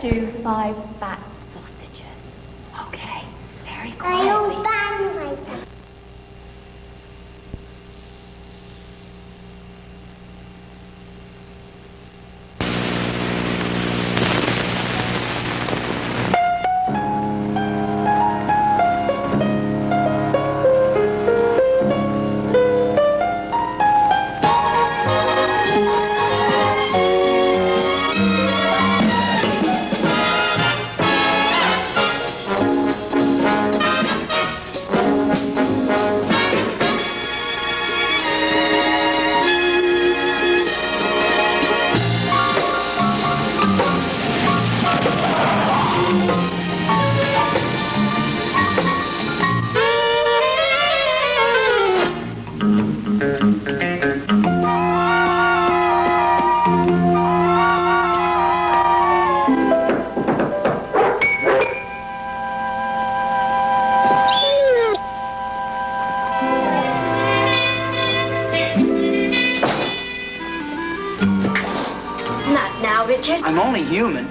do 5 fat sausages. Okay, very quietly. I'm only human.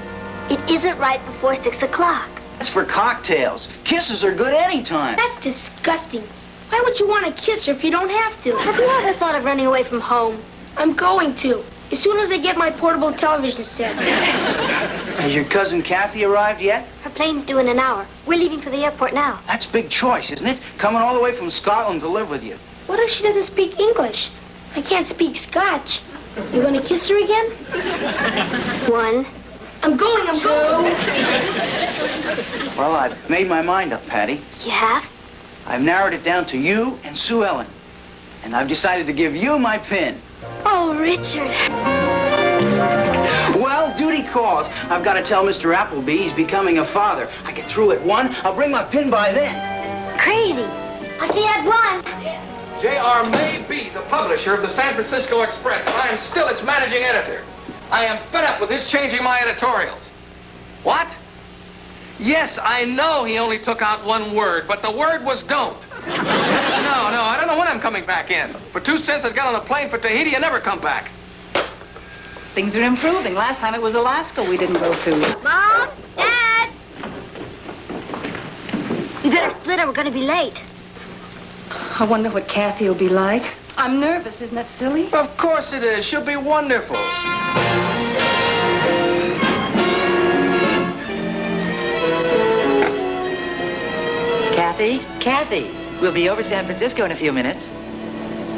It isn't right before 6 o'clock. That's for cocktails. Kisses are good anytime. That's disgusting. Why would you want to kiss her if you don't have to? Have you ever thought of running away from home? I'm going to, as soon as I get my portable television set. Has your cousin Kathy arrived yet? Her plane's due in an hour. We're leaving for the airport now. That's a big choice, isn't it? Coming all the way from Scotland to live with you. What if she doesn't speak English? I can't speak Scotch. You gonna kiss her again? 1. I'm going. Well, I've made my mind up, Patty. You have? I've narrowed it down to you and Sue Ellen. And I've decided to give you my pin. Oh, Richard. Well, duty calls. I've got to tell Mr. Appleby he's becoming a father. I get through at 1. I'll bring my pin by then. Crazy. I'll see you at 1. J.R. may be the publisher of the San Francisco Express, but I am still its managing editor. I am fed up with his changing my editorials. What? Yes, I know he only took out 1 word, but the word was don't. No, I don't know when I'm coming back in. For 2 cents I'd get on a plane for Tahiti and never come back. Things are improving. Last time it was Alaska we didn't go to. Mom? Dad? We better split or we're going to be late. I wonder what Kathy will be like. I'm nervous. Isn't that silly? Of course it is. She'll be wonderful. Kathy, we'll be over San Francisco in a few minutes.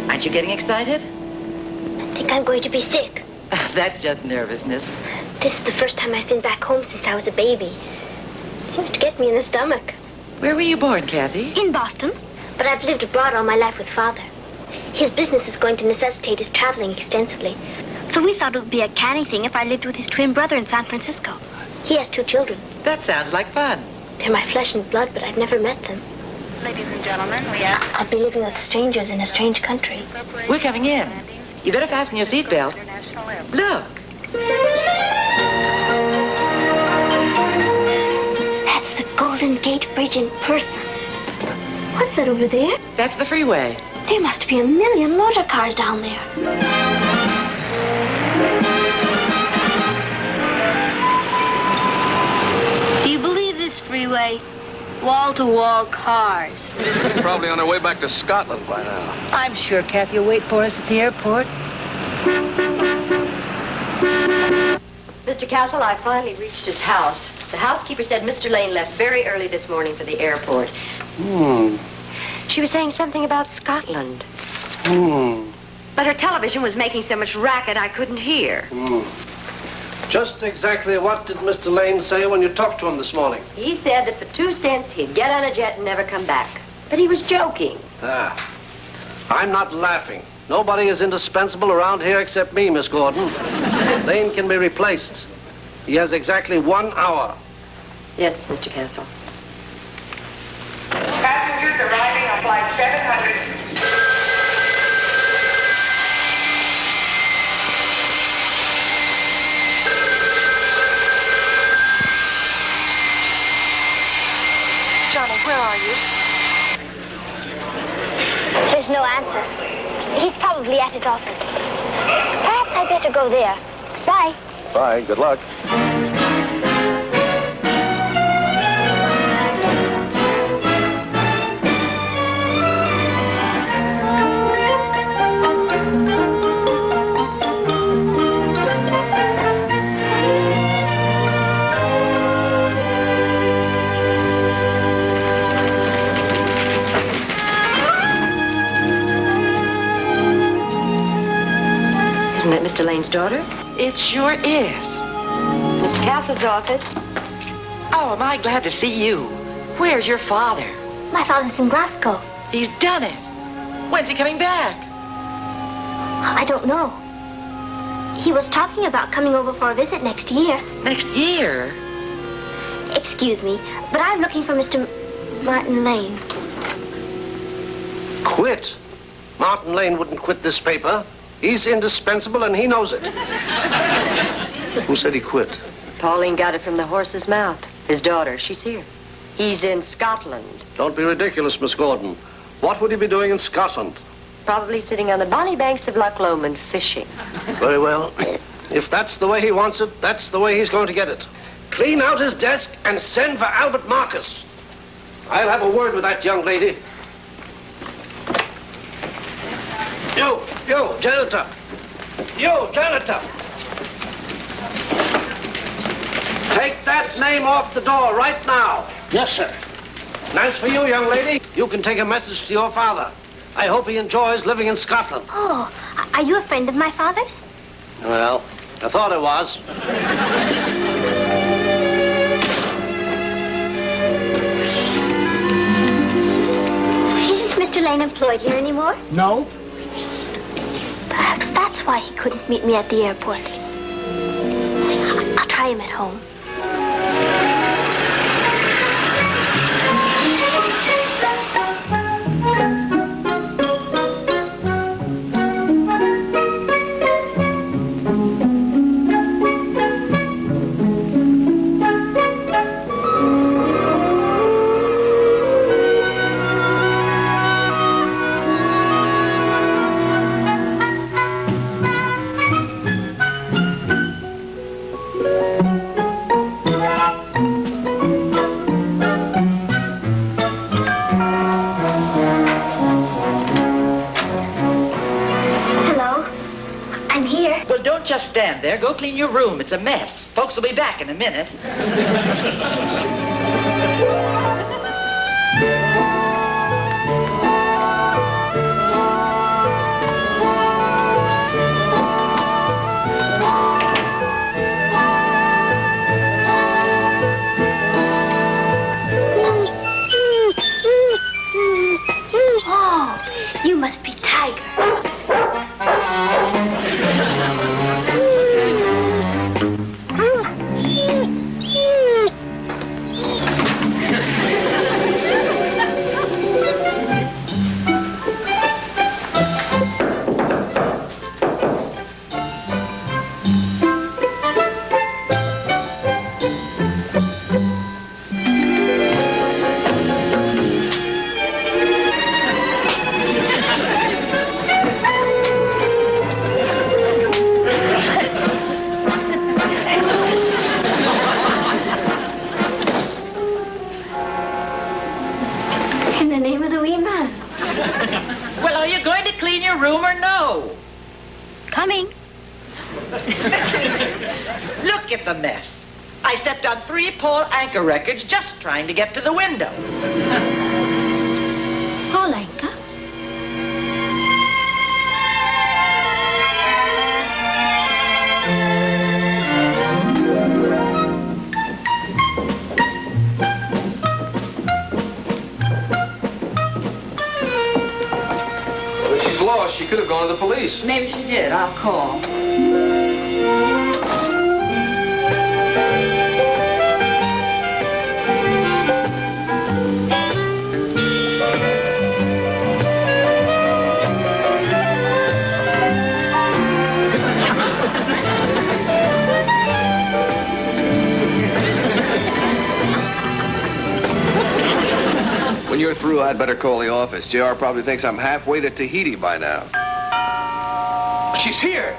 Aren't you getting excited? I think I'm going to be sick. That's just nervousness. This is the first time I've been back home since I was a baby. It seems to get me in the stomach. Where were you born, Kathy? In Boston. But I've lived abroad all my life with Father. His business is going to necessitate his traveling extensively. So we thought it would be a canny thing if I lived with his twin brother in San Francisco. He has 2 children. That sounds like fun. They're my flesh and blood, but I've never met them. Ladies and gentlemen, we ask... I'll be living with strangers in a strange country. We're coming in. You better fasten your seatbelt. Look. That's the Golden Gate Bridge in person. What's that over there? That's the freeway. There must be a million motor cars down there. Do you believe this freeway? Wall-to-wall cars. Probably on our way back to Scotland by now. I'm sure Kathy will wait for us at the airport. Mr. Castle, I finally reached his house. The housekeeper said Mr. Lane left very early this morning for the airport. She was saying something about Scotland. But her television was making so much racket I couldn't hear. Just exactly what did Mr. Lane say when you talked to him this morning? He said that for 2 cents he'd get on a jet and never come back. But he was joking. I'm not laughing. Nobody is indispensable around here except me, Miss Gordon. Lane can be replaced. He has exactly 1 hour. Yes, Mr. Castle. Passengers arriving on flight 700. Johnny, where are you? There's no answer. He's probably at his office. Perhaps I'd better go there. Bye. Bye. Good luck. that Mr. Lane's daughter? It sure is. Mr. Castle's office. Oh, am I glad to see you. Where's your father? My father's in Glasgow. He's done it. When's he coming back? I don't know. He was talking about coming over for a visit next year. Next year? Excuse me, but I'm looking for Mr. Martin Lane. Quit? Martin Lane wouldn't quit this paper. He's indispensable and he knows it. Who said he quit? Pauline got it from the horse's mouth. His daughter, she's here. He's in Scotland. Don't be ridiculous, Miss Gordon. What would he be doing in Scotland? Probably sitting on the bonny banks of Loch Lomond fishing. Very well. If that's the way he wants it, that's the way he's going to get it. Clean out his desk and send for Albert Marcus. I'll have a word with that young lady. You, janitor. You, janitor. Take that name off the door right now. Yes, sir. And as for you, young lady, you can take a message to your father. I hope he enjoys living in Scotland. Oh, are you a friend of my father's? Well, I thought I was. Isn't Mr. Lane employed here anymore? No? Perhaps that's why he couldn't meet me at the airport. I'll try him at home. Just stand there. Go clean your room. It's a mess. Folks will be back in a minute. Oh, you must be Tiger. Look at the mess. I stepped on 3 pole anchor wreckage just trying to get to the window. Pole anchor? Well, if she's lost, she could have gone to the police. Maybe she did. I'll call. When you're through, I'd better call the office. JR probably thinks I'm halfway to Tahiti by now. She's here!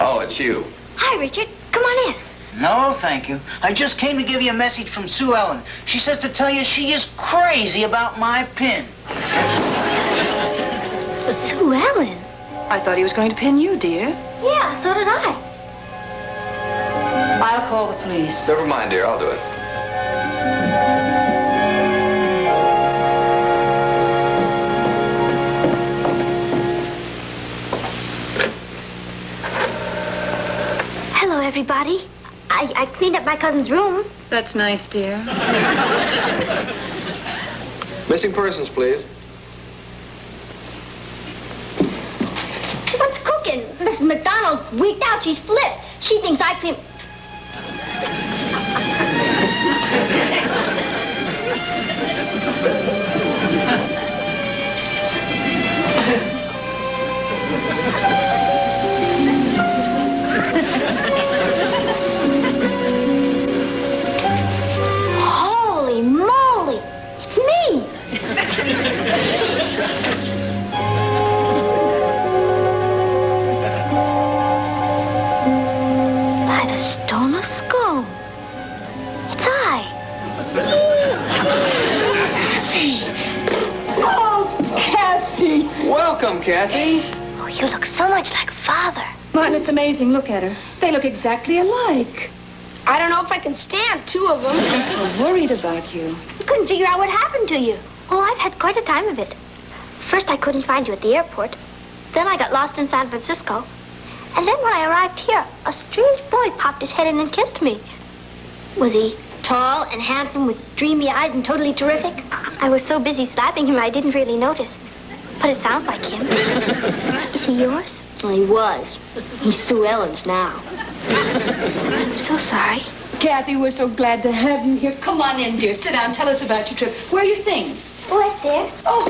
Oh, it's you. Hi, Richard. Come on in. No, thank you. I just came to give you a message from Sue Ellen. She says to tell you she is crazy about my pin. Sue Ellen? I thought he was going to pin you, dear. Yeah, so did I. I'll call the police. Never mind, dear. I'll do it. Dottie. I cleaned up my cousin's room. That's nice, dear. Missing persons, please. What's cooking? Mrs. McDonald's weaked out. She's flipped. She thinks I clean... Holy moly! It's me! By the stone of Scone. It's I. Kathy! Oh, Kathy! Welcome, Kathy. Oh, you look so much like Father. Martin, it's amazing. Look at her. They look exactly alike. I don't know if I can stand two of them. I'm so worried about you. I couldn't figure out what happened to you. Oh, I've had quite a time of it. First, I couldn't find you at the airport. Then I got lost in San Francisco. And then when I arrived here, a strange boy popped his head in and kissed me. Was he tall and handsome with dreamy eyes and totally terrific? I was so busy slapping him I didn't really notice. But it sounds like him. Is he yours? Well, he was. He's Sue Ellen's now. I'm so sorry. Kathy, we're so glad to have you here. Come on in, dear. Sit down. Tell us about your trip. Where are your things? Oh, right there. Oh,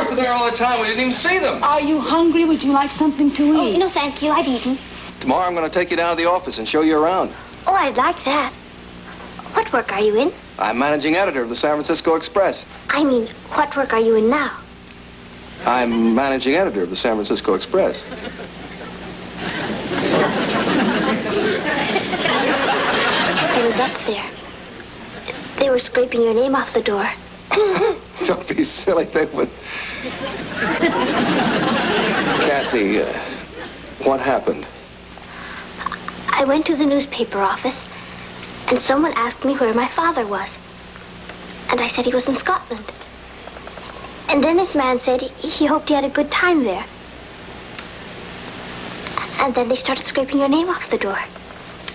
they were there all the time. We didn't even see them. Are you hungry? Would you like something to Oh, eat? no, thank you. I've eaten. Tomorrow I'm going to take you down to the office and show you around. Oh, I'd like that. What work are you in? I'm managing editor of the San Francisco Express. I mean, what work are you in now? I'm managing editor of the San Francisco Express. I was up there. They were scraping your name off the door. Don't be silly. They would. Kathy, what happened? I went to the newspaper office, and someone asked me where my father was. And I said he was in Scotland. And then this man said he hoped he had a good time there. And then they started scraping your name off the door.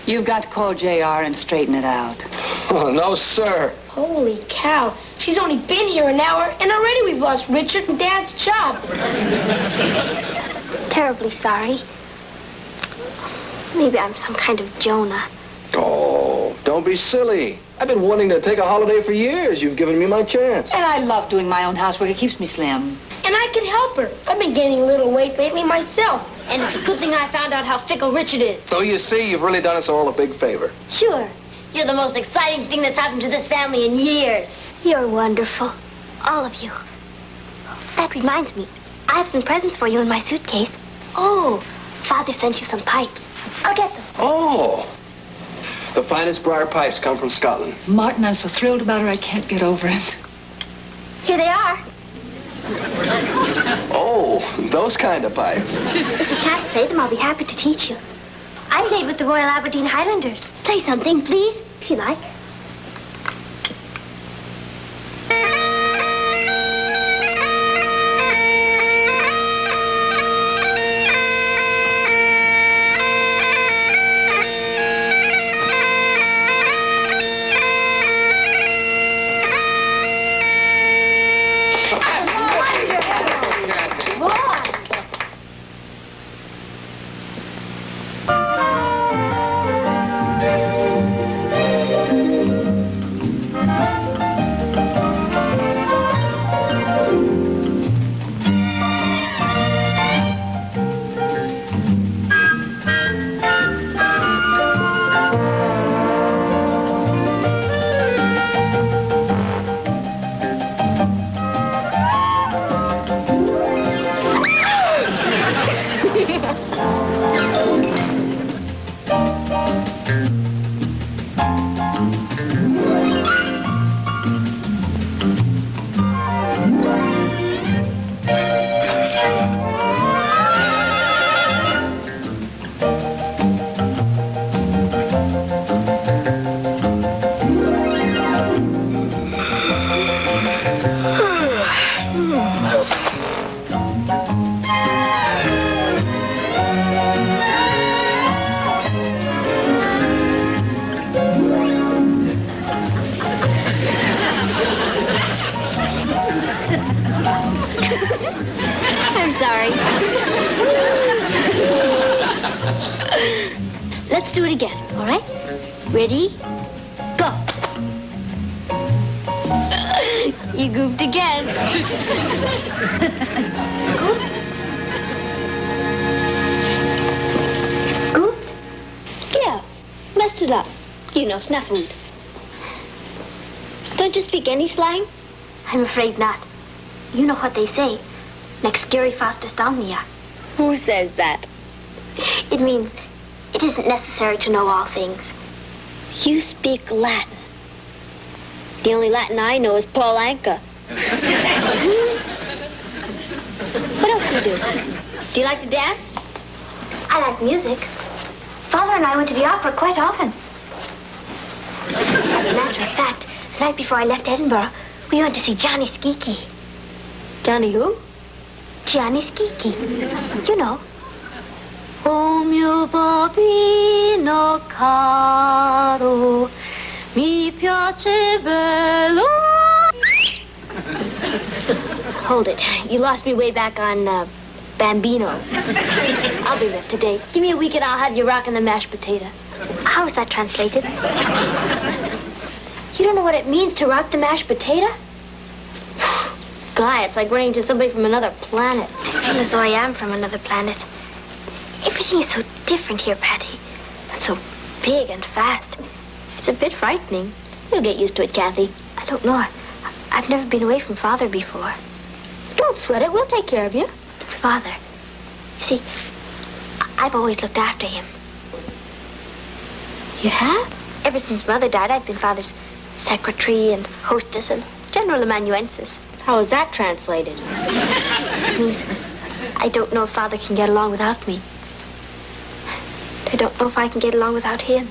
You've got to call JR and straighten it out. Oh, no, sir. Holy cow. She's only been here an hour, and already we've lost Richard and Dad's job. Terribly sorry. Maybe I'm some kind of Jonah. Oh, don't be silly. I've been wanting to take a holiday for years. You've given me my chance. And I love doing my own housework. It keeps me slim. And I can help her. I've been gaining a little weight lately myself. And it's a good thing I found out how fickle Richard is. So you see, you've really done us all a big favor. Sure. You're the most exciting thing that's happened to this family in years. You're wonderful. All of you. That reminds me. I have some presents for you in my suitcase. Oh, Father sent you some pipes. I'll get them. Oh. The finest briar pipes come from Scotland. Martin, I'm so thrilled about her, I can't get over it. Here they are. Oh, those kind of pipes. If you can't play them, I'll be happy to teach you. I played with the Royal Aberdeen Highlanders. Play something, please, if you like. I'm sorry. Let's do it again, all right? Ready? Go. You goofed again. Goofed? Yeah, messed it up. You know, snafu'd. Don't you speak any slang? I'm afraid not. You know what they say. Next scary fastest omnia. Who says that? It means it isn't necessary to know all things. You speak Latin. The only Latin I know is Paul Anka. What else do you do? Do you like to dance? I like music. Father and I went to the opera quite often. As a matter of fact, the night before I left Edinburgh, we went to see Johnny Skiki. Johnny who? Gianni Schicchi. You know. Oh mio bambino caro, mi piace bello. Hold it. You lost me way back on Bambino. I'll be up to date. Give me a week and I'll have you rocking the mashed potato. How is that translated? You don't know what it means to rock the mashed potato? Guy, it's like running into somebody from another planet. I feel as though I am from another planet. Everything is so different here, Patty. And so big and fast. It's a bit frightening. You'll get used to it, Kathy. I don't know. I've never been away from Father before. Don't sweat it. We'll take care of you. It's Father. You see, I've always looked after him. You have? Ever since Mother died, I've been Father's secretary and hostess and general amanuensis. How is that translated? I don't know if Father can get along without me. I don't know if I can get along without him.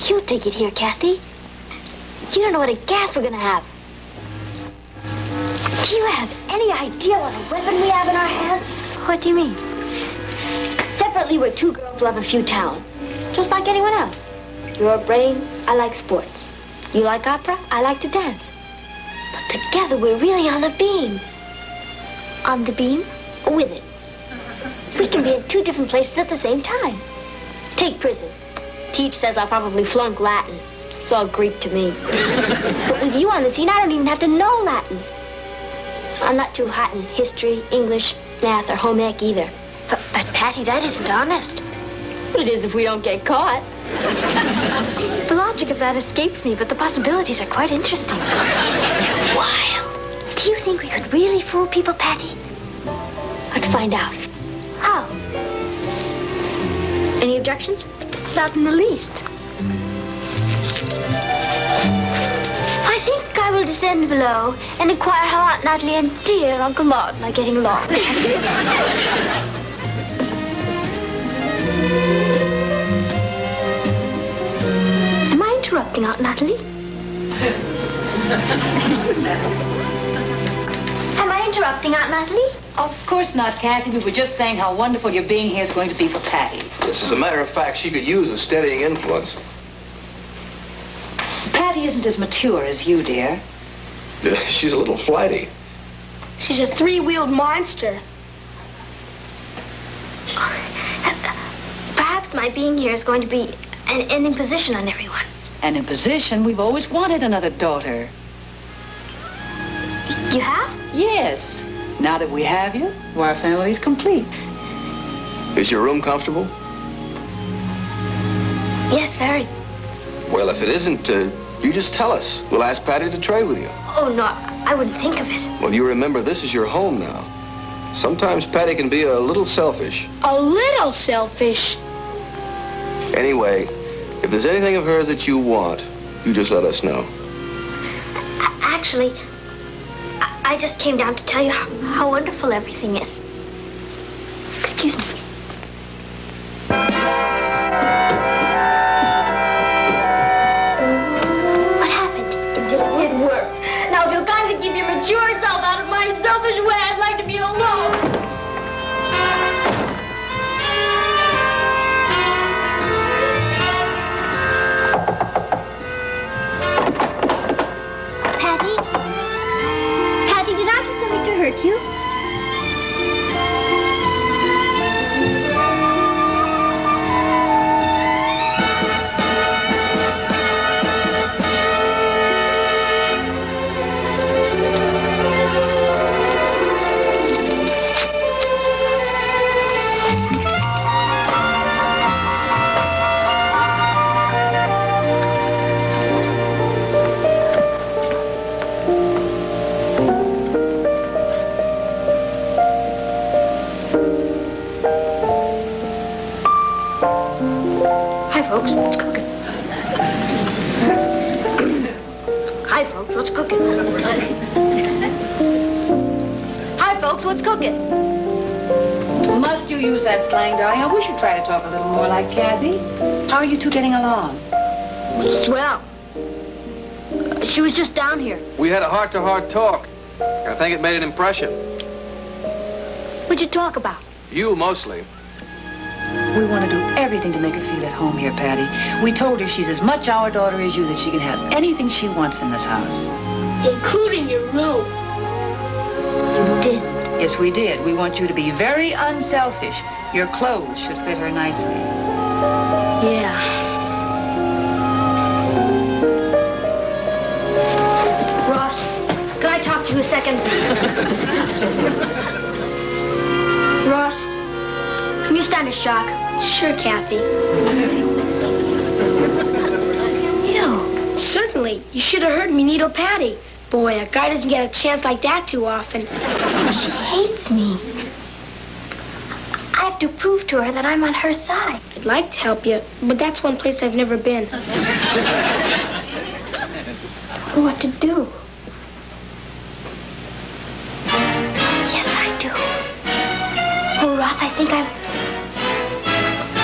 You'll take it here, Kathy. You don't know what a gas we're going to have. Do you have any idea what a weapon we have in our hands? What do you mean? Separately, we're two girls who have a few talents. Just like anyone else. You're a brain, I like sports. You like opera, I like to dance. But together, we're really on the beam. On the beam, with it. We can be in two different places at the same time. Take prison. Teach says I'll probably flunk Latin. It's all Greek to me. But with you on the scene, I don't even have to know Latin. I'm not too hot in history, English, math, or home ec either. But Patty, that isn't honest. It is if we don't get caught. The logic of that escapes me, but the possibilities are quite interesting. Wild. Do you think we could really fool people, Patty? Let's find out. How? Any objections? Not in the least. I think I will descend below and inquire how Aunt Natalie and dear Uncle Martin are getting along. Am I interrupting, Aunt Natalie? Am I interrupting, Aunt Natalie? Of course not, Kathy. We were just saying how wonderful your being here is going to be for Patty. This, as a matter of fact, she could use a steadying influence. Patty isn't as mature as you, dear. She's a little flighty. She's a three-wheeled monster. Perhaps my being here is going to be an imposition on everyone. An imposition? We've always wanted another daughter. You have? Yes. Now that we have you, well, our family's complete. Is your room comfortable? Yes, very. Well, if it isn't, you just tell us. We'll ask Patty to trade with you. Oh, no, I wouldn't think of it. Well, you remember, this is your home now. Sometimes Patty can be a little selfish. A little selfish. Anyway, if there's anything of hers that you want, you just let us know. Actually, I just came down to tell you how wonderful everything is. Excuse me. What happened? It worked. Now, if you'll kindly keep your mature self out of my selfish way, I'd like to be alone. Patty, did I do something to hurt hurt you? Hi, folks. What's cooking? Hi, folks. What's cooking? Hi, folks. What's cooking? Must you use that slang, darling? I wish you'd try to talk a little more like Kathy. How are you two getting along? Swell. She was just down here. We had a heart-to-heart talk. I think it made an impression. What'd you talk about? You, mostly. We want to do everything to make her feel at home here, Patty. We told her she's as much our daughter as you, that she can have anything she wants in this house. Including your room. You did. Yes, we did. We want you to be very unselfish. Your clothes should fit her nicely. Yeah. Ross, can I talk to you a second? Ross, can you stand a shock? Sure, Kathy. You. Certainly. You should have heard me needle Patty. Boy, a guy doesn't get a chance like that too often. She hates me. I have to prove to her that I'm on her side. I'd like to help you, but that's one place I've never been. What to do? Yes, I do. Oh, Ross, I think I'm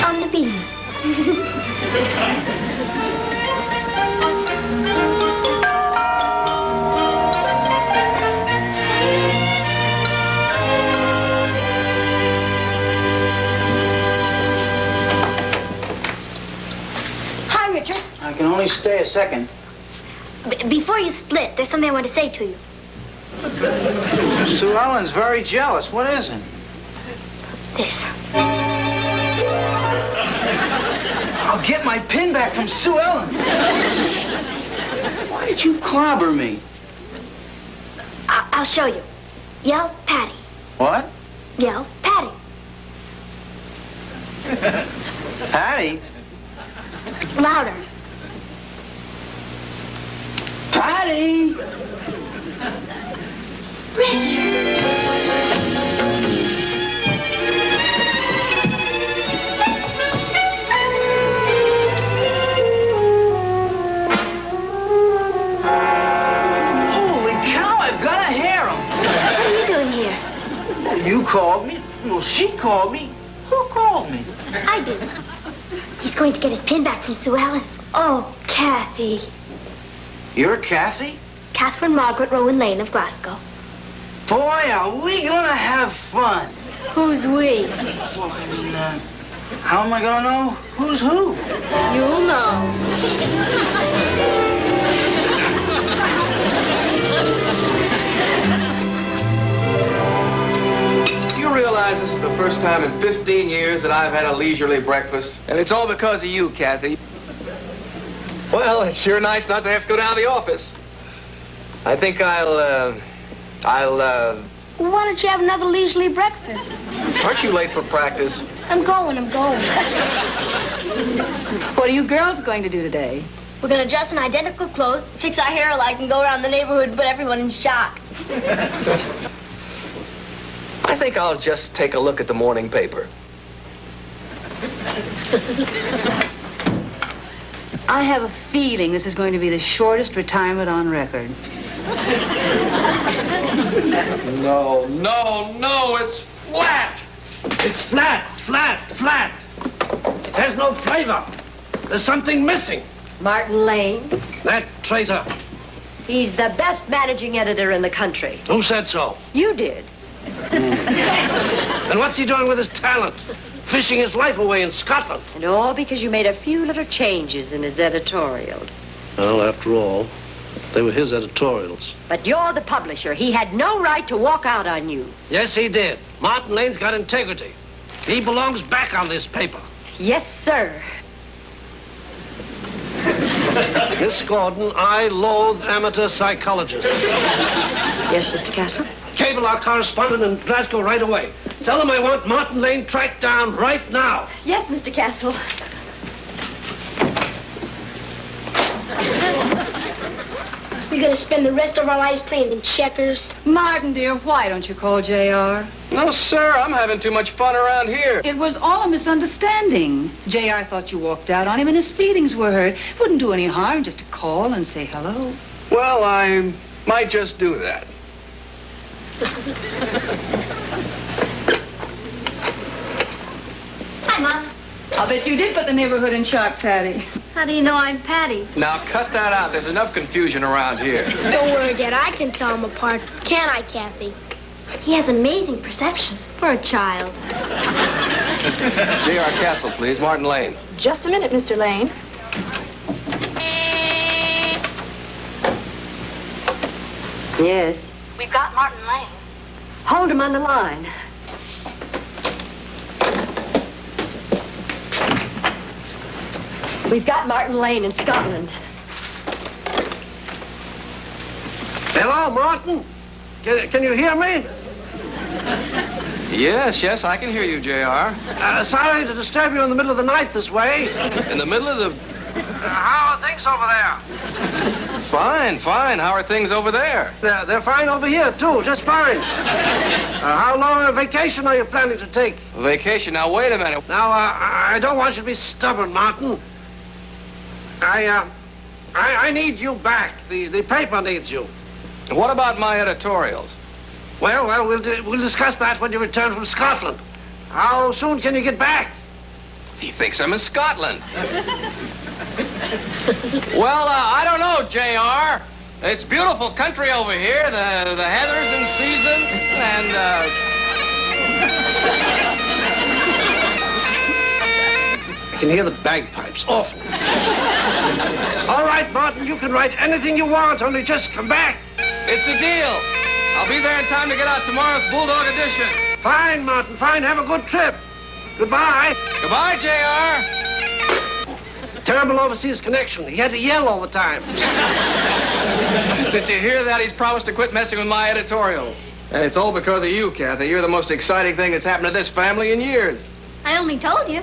on the beam. Hi, Richard. I can only stay a second. Before you split, there's something I want to say to you. Sue Ellen's very jealous. What is it? This. I'll get my pin back from Sue Ellen. Why did you clobber me? I'll show you. Yell, Patty. What? Yell, Patty. Patty? Louder. Patty! Holy cow, I've got to hear him. What are you doing here? You called me. Well, she called me. Who called me? I did. He's going to get his pin back from Sue Ellen. Oh, Kathy. You're Kathy? Catherine Margaret Rowan Lane of Glasgow. Boy, are we gonna have fun. Who's we? Well, I mean, how am I gonna know who's who? You'll know. You realize this is the first time in 15 years that I've had a leisurely breakfast? And it's all because of you, Kathy. Well, it's sure nice not to have to go down to the office. I think I'll... Why don't you have another leisurely breakfast? Aren't you late for practice? I'm going. What are you girls going to do today? We're going to dress in identical clothes, fix our hair alike, and go around the neighborhood and put everyone in shock. I think I'll just take a look at the morning paper. I have a feeling this is going to be the shortest retirement on record. No, it's flat. It's flat. It has no flavor. There's something missing. Martin Lane. That traitor. He's the best managing editor in the country. Who said so? You did. And what's he doing with his talent? Fishing his life away in Scotland. And all because you made a few little changes in his editorial. Well, after all, They were his editorials. But you're the publisher. He had no right to walk out on you. Yes, he did. Martin Lane's got integrity. He belongs back on this paper. Yes, sir. Miss Gordon, I loathe amateur psychologists. Yes, Mr. Castle? Cable our correspondent in Glasgow right away. Tell him I want Martin Lane tracked down right now. Yes, Mr. Castle. We're gonna spend the rest of our lives playing in checkers. Martin, dear, why don't you call J.R.? No, sir. I'm having too much fun around here. It was all a misunderstanding. J.R. thought you walked out on him and his feelings were hurt. Wouldn't do any harm just to call and say hello. Well, I might just do that. Hi, Mom. I'll bet you did put the neighborhood in shock, Patty. How do you know I'm Patty? Now, cut that out. There's enough confusion around here. Don't worry, Dad. I can tell them apart. Can't I, Kathy? He has amazing perception for a child. J.R. Castle, please. Martin Lane. Just a minute, Mr. Lane. Yes. We've got Martin Lane. Hold him on the line. We've got Martin Lane in Scotland. Hello, Martin. Can you hear me? Yes, I can hear you, J.R. Sorry to disturb you in the middle of the night this way. In the middle of the... How are things over there? Fine. How are things over there? They're fine over here, too. Just fine. How long a vacation are you planning to take? Vacation. Now, wait a minute. Now, I don't want you to be stubborn, Martin. I need you back. The paper needs you. What about my editorials? Well, we'll discuss that when you return from Scotland. How soon can you get back? He thinks I'm in Scotland. Well, I don't know, J.R. It's beautiful country over here. The heather's in season, and, I can hear the bagpipes. Awful. All right, Martin, you can write anything you want, only just come back. it's a deal. I'll be there in time to get out tomorrow's Bulldog edition. Fine, Martin, fine. Have a good trip. Goodbye. Goodbye, J.R. Terrible overseas connection. He had to yell all the time. Did you hear that? He's promised to quit messing with my editorial. And it's all because of you, Kathy. You're the most exciting thing that's happened to this family in years. I only told you.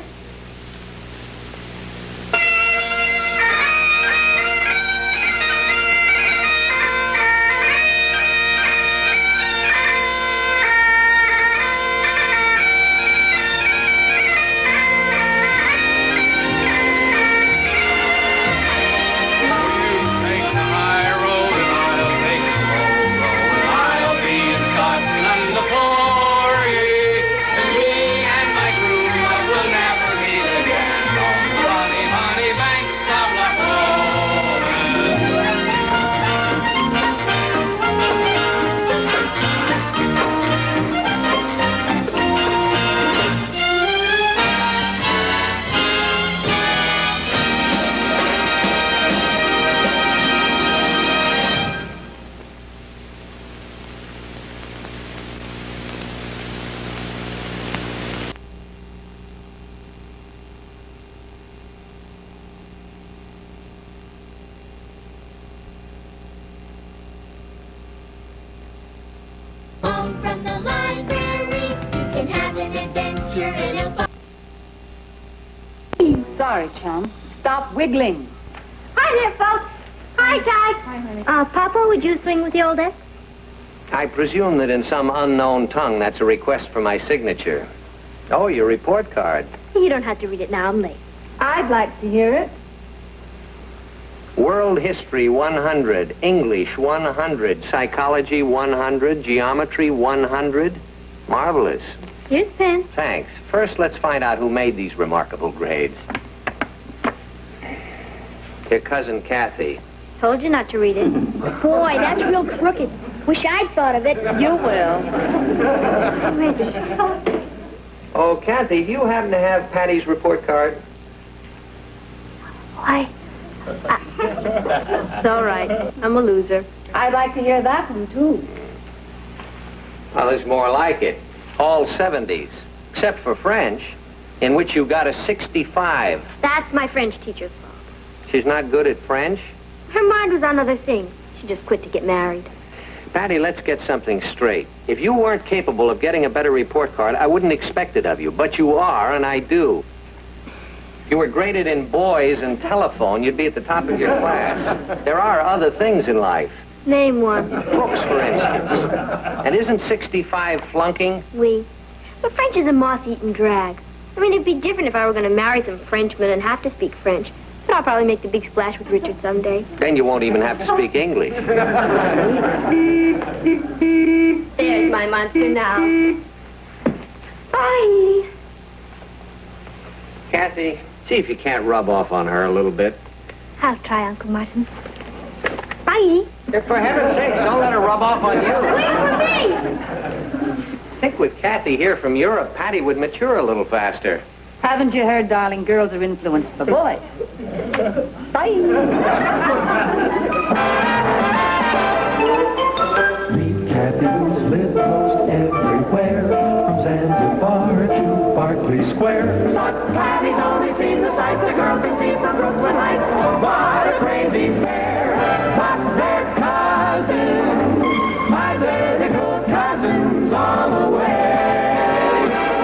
Home from the library, you can have an adventure in a book. Sorry, chum. Stop wiggling. Hi there, folks. Hi, Ty. Hi, honey. Papa, would you swing with the oldest? I presume that in some unknown tongue that's a request for my signature. Oh, your report card. You don't have to read it now. I'm late. I'd like to hear it. World History 100, English 100, Psychology 100, Geometry 100. Marvelous. Here's pen. Thanks. First, let's find out who made these remarkable grades. Your cousin Kathy. Told you not to read it. Boy, that's real crooked. Wish I'd thought of it. You will. Oh, Kathy, do you happen to have Patty's report card? Why, It's all right. I'm a loser. I'd like to hear that one, too. Well, there's more like it. All 70s, except for French, in which you got a 65. That's my French teacher's fault. She's not good at French? Her mind was on other things. She just quit to get married. Patty, let's get something straight. If you weren't capable of getting a better report card, I wouldn't expect it of you. But you are, and I do. If you were graded in boys and telephone, you'd be at the top of your class. There are other things in life. Name one. Books, for instance. And isn't 65 flunking? Oui. But French is a moth-eaten drag. I mean, it'd be different if I were going to marry some Frenchman and have to speak French. But I'll probably make the big splash with Richard someday. Then you won't even have to speak English. There's my monster now. Bye. Kathy, see if you can't rub off on her a little bit. I'll try, Uncle Martin. Bye. For heaven's sake, don't let her rub off on you. Wait for me! I think with Kathy here from Europe, Patty would mature a little faster. Haven't you heard, darling, girls are influenced by boys? Bye. Meet Kathy, who's lived most everywhere, from Zanzibar to Berkeley Square. But Patty's only seen the sights a girl can see from Brooklyn Heights. What a crazy pair! But they're cousins, identical cousins all the way.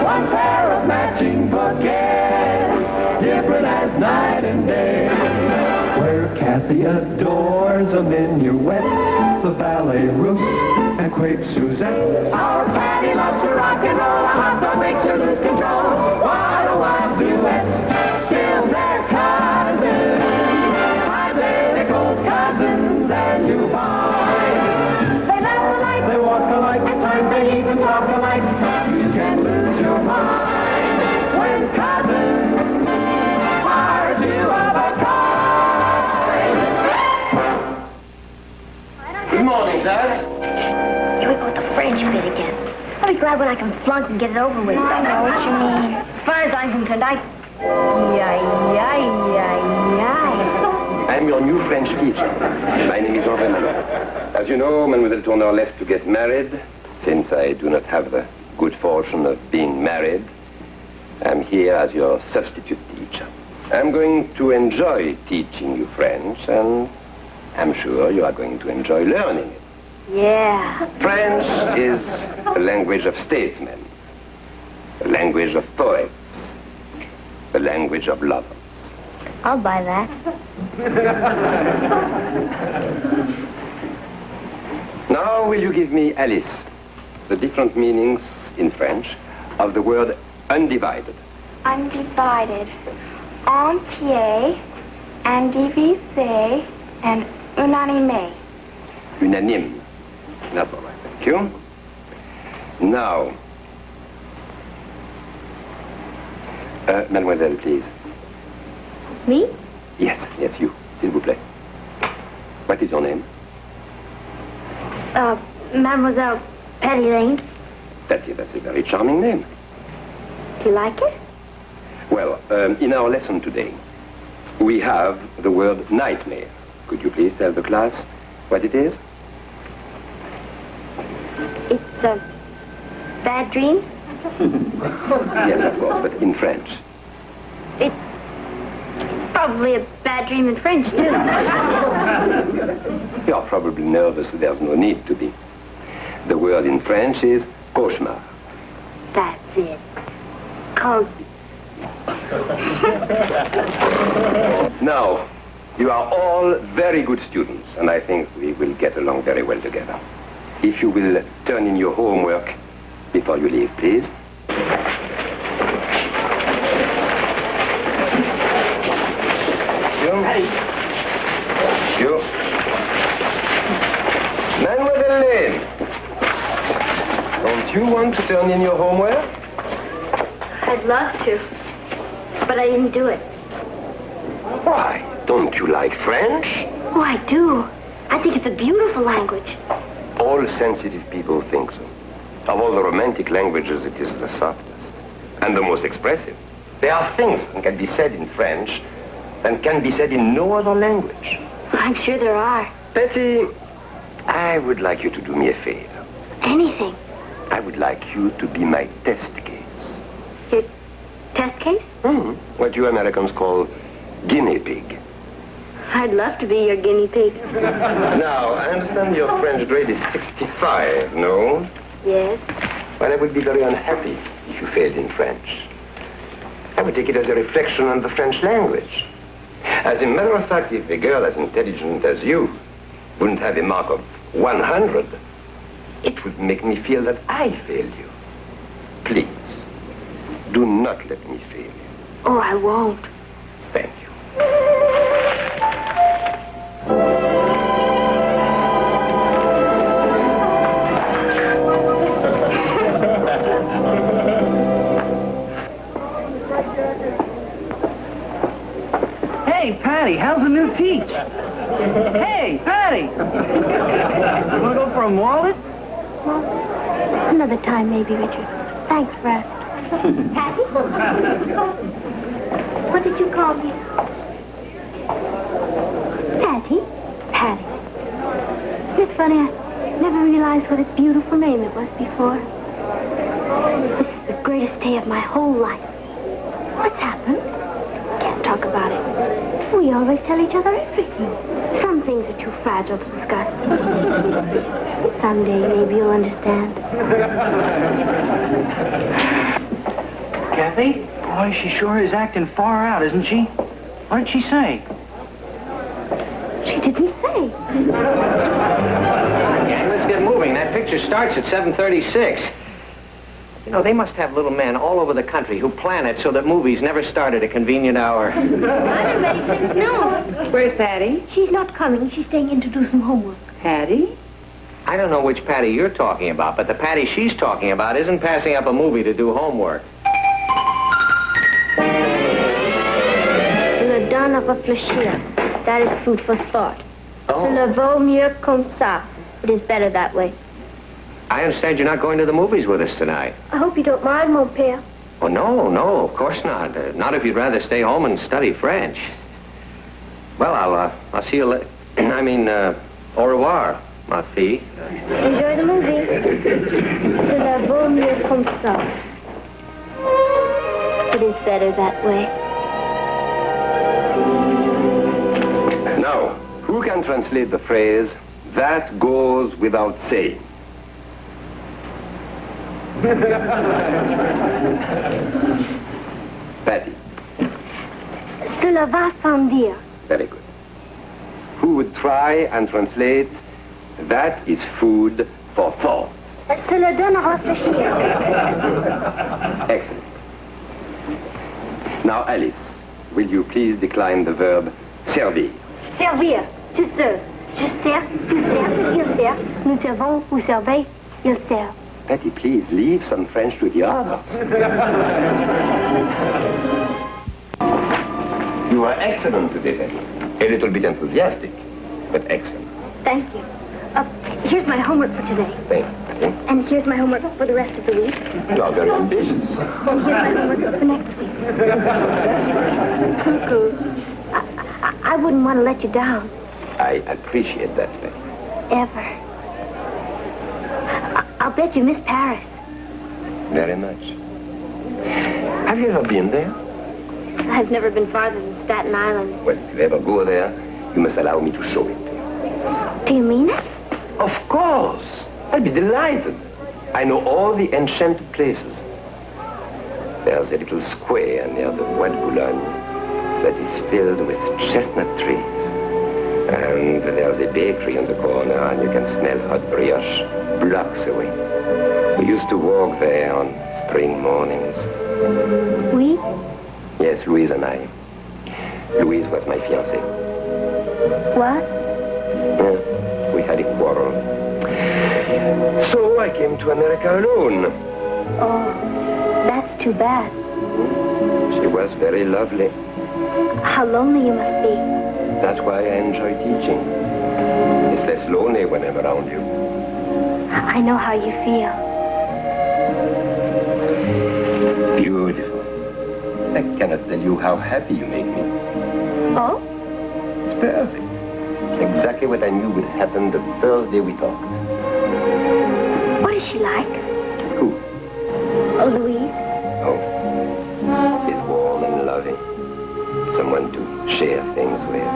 One pair of matching bouquets, different as night and day. Where Kathy adores a minuet, the ballet russe, and crepe Suzette. Our Patty loves to rock and roll, a hot dog makes her lose control. What a wild duet, still they're cousins, identical cousins, and you find they laugh alike, they walk alike, at times they even talk alike. You can lose your mind when cousins are two of a kind. Good morning, Dad. Here we go with the French bit again. I'll be glad when I can flunk and get it over with. I know what you mean. As far as I'm concerned, I'm your new French teacher. My name is Jean-René. As you know, Mademoiselle Tourneur left to get married. Since I do not have the good fortune of being married, I'm here as your substitute teacher. I'm going to enjoy teaching you French, and I'm sure you are going to enjoy learning it. Yeah. French is a language of statesmen, a language of poets, a language of lovers. I'll buy that. Now will you give me, Alice, the different meanings in French of the word undivided? Undivided, entier, indivise, and unanime. Unanime. That's all right, thank you. Now, mademoiselle, please. Me? Yes, you, s'il vous plaît. What is your name? Mademoiselle Patty Lane. That's a very charming name. Do you like it? Well, in our lesson today, we have the word nightmare. Could you please tell the class what it is? It's a bad dream. Yes, of course, but in French. It's probably a bad dream in French, too. You're probably nervous. There's no need to be. The word in French is cauchemar. That's it. Cozy. Now, you are all very good students, and I think we will get along very well together. If you will turn in your homework before you leave, please. You. Mademoiselle Lane, don't you want to turn in your homework? I'd love to, but I didn't do it. Why? Don't you like French? Oh, I do. I think it's a beautiful language. All sensitive people think so. Of all the romantic languages, it is the softest and the most expressive. There are things that can be said in French and can be said in no other language. I'm sure there are. Betty, I would like you to do me a favor. Anything. I would like you to be my test case. Your test case? What you Americans call guinea pig. I'd love to be your guinea pig. Now, I understand your French grade is 65, no? Yes. Well, I would be very unhappy if you failed in French. I would take it as a reflection on the French language. As a matter of fact, if a girl as intelligent as you wouldn't have a mark of 100, it would make me feel that I failed you. Please, do not let me fail you. Oh, I won't. Thank you. Hey, Patty, how's the new teach? Hey, Patty! You want to go for a wallet? Another time, maybe, Richard. Thanks for asking. Patty? What did you call me? Patty? Patty. It's funny, I never realized what a beautiful name it was before. This is the greatest day of my whole life. What's happened? Can't talk about it. We always tell each other everything. Some things are too fragile to discuss. Someday, maybe you'll understand. Kathy? Boy, she sure is acting far out, isn't she? What did she say? She didn't say. Yeah, let's get moving. That picture starts at 7:36. You know, they must have little men all over the country who plan it so that movies never start at a convenient hour. I've been ready since noon. Where's Patty? She's not coming. She's staying in to do some homework. Patty? I don't know which Patty you're talking about, but the Patty she's talking about isn't passing up a movie to do homework. Le don of réfléchir. That is food for thought. Oh. Cela vaut mieux comme ça. It is better that way. I understand you're not going to the movies with us tonight. I hope you don't mind, mon père. Oh, no, of course not. Not if you'd rather stay home and study French. Well, I'll see you later. I mean, au revoir, ma fille. Enjoy the movie. Cela vaut mieux comme ça. It is better that way. Now, who can translate the phrase, that goes without saying? Patty. Cela va sans dire. Very good. Who would try and translate, that is food for thought? Cela donne à réfléchir. Excellent. Now, Alice, will you please decline the verb servir? Servir. Tu sers. Je sers. Tu sers. Il sert. Nous servons. Vous servez. Il sert. Patty, please leave some French to the others. You are excellent today, Patty. A little bit enthusiastic, but excellent. Thank you. Here's my homework for today. Thank you. And here's my homework for the rest of the week. You are very ambitious. And here's my homework for next week. Cuckoo. I wouldn't want to let you down. I appreciate that, Patty. Ever. I'll bet you miss Paris. Very much. Have you ever been there? I've never been farther than Staten Island. Well, if you ever go there, you must allow me to show it to you. Do you mean it? Of course. I'll be delighted. I know all the enchanted places. There's a little square near the Bois de Boulogne that is filled with chestnut trees. And there's a bakery in the corner, and you can smell hot brioche blocks away. We used to walk there on spring mornings. We? Yes, Louise and I. Louise was my fiancée. What? Yeah, we had a quarrel. So I came to America alone. Oh, that's too bad. She was very lovely. How lonely you must be. That's why I enjoy teaching. It's less lonely when I'm around you. I know how you feel. Beautiful. I cannot tell you how happy you make me. Oh? It's perfect. It's exactly what I knew would happen the first day we talked. What is she like? Who? Oh, Louise. Oh. She's warm and loving. Someone to share things with.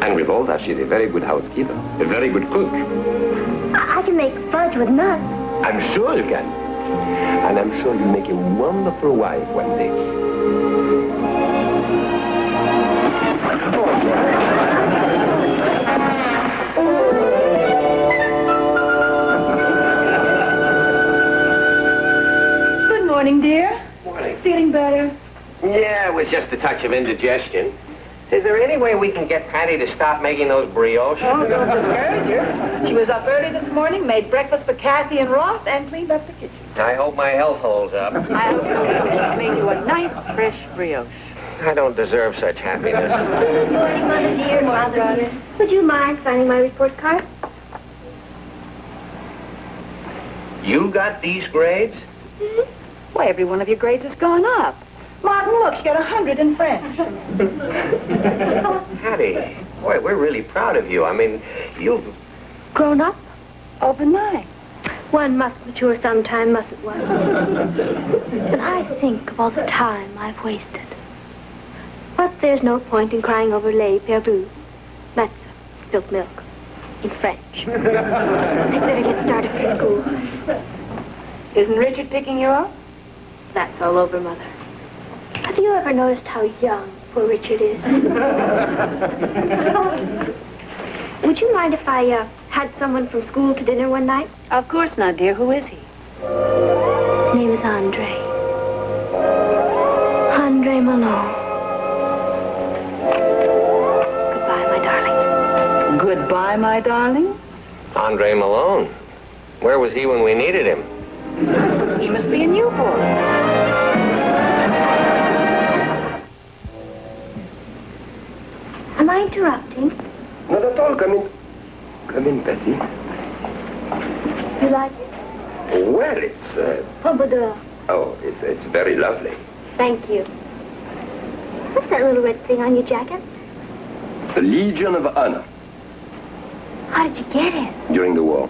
And with all that, she's a very good housekeeper. A very good cook. I can make fudge with nuts. I'm sure you can. And I'm sure you'll make a wonderful wife one day. Good morning, dear. Morning. Feeling better? Yeah, it was just a touch of indigestion. Is there any way we can get Patty to stop making those brioches? Oh, don't discourage her. She was up early this morning, made breakfast for Kathy and Ross, and cleaned up the kitchen. I hope my health holds up. I hope she made you a nice, fresh brioche. I don't deserve such happiness. Good morning, Mother dear. Mother. Would you mind signing my report card? You got these grades? Why, every one of your grades has gone up. Martin, look, she got 100 in French. Patty, boy, we're really proud of you. I mean, you've... Grown up? Overnight. One must mature sometime, mustn't one? And I think of all the time I've wasted. But there's no point in crying over lait perdu. That's spilt milk. In French. I'd better get started for school. Isn't Richard picking you up? That's all over, Mother. Have you ever noticed how young poor Richard is? Would you mind if I had someone from school to dinner one night? Of course not, dear. Who is he? His name is Andre. Andre Malone. Goodbye, my darling. Goodbye, my darling. Andre Malone. Where was he when we needed him? He must be in Newport. Am I interrupting? Not at all. Come in. Come in, Betty. You like it? Well, it's... Pompadour. Oh, it's very lovely. Thank you. What's that little red thing on your jacket? The Legion of Honor How did you get it? during the war.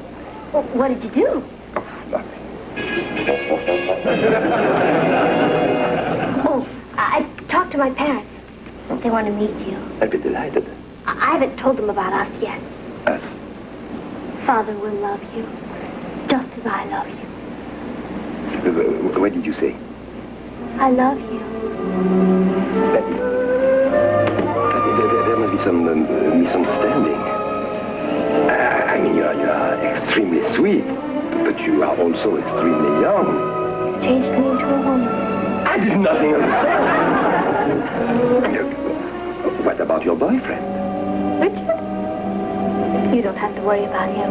Well, what did you do? Nothing. Oh, I talked to my parents. They want to meet you. I'd be delighted. I haven't told them about us yet. Us? Father will love you, just as I love you. What did you say? I love you. Betty, there must be some misunderstanding. I mean, you are extremely sweet, but you are also extremely young. Changed me into a woman. I did nothing of the sort. What about your boyfriend? Richard? You don't have to worry about him.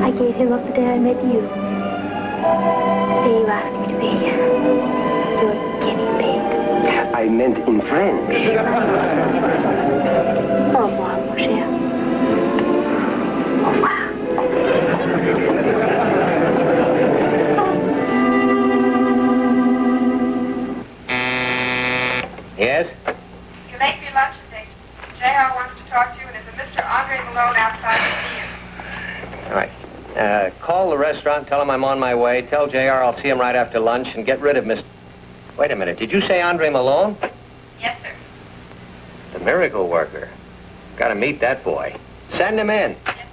I gave him up the day I met you. The day you asked me to be your guinea pig. I meant in French. Au revoir, mon cher. Au revoir. Yes? You're late for your lunch today. J.R. wants to talk to you, and there's a Mr. Andre Malone outside to see you. All right. Call the restaurant, tell him I'm on my way. Tell JR I'll see him right after lunch and get rid of Miss... Wait a minute. Did you say Andre Malone? Yes, sir. The miracle worker. Got to meet that boy. Send him in. Yes,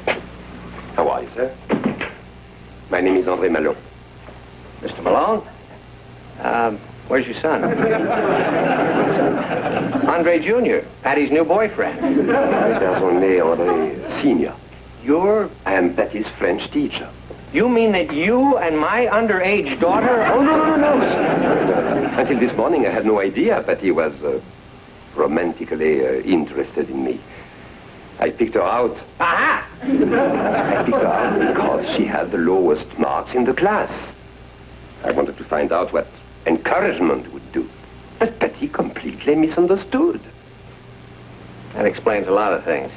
sir. How are you, sir? My name is Andre Malone. Mr. Malone? Where's your son? Andre Jr., Patty's new boyfriend. There's only Andre Senior. I am Patty's French teacher. You mean that you and my underage daughter... Oh, no. Until this morning, I had no idea Patty was romantically interested in me. I picked her out. Aha! I picked her out because she had the lowest marks in the class. I wanted to find out what encouragement would do. But Patty completely misunderstood. That explains a lot of things.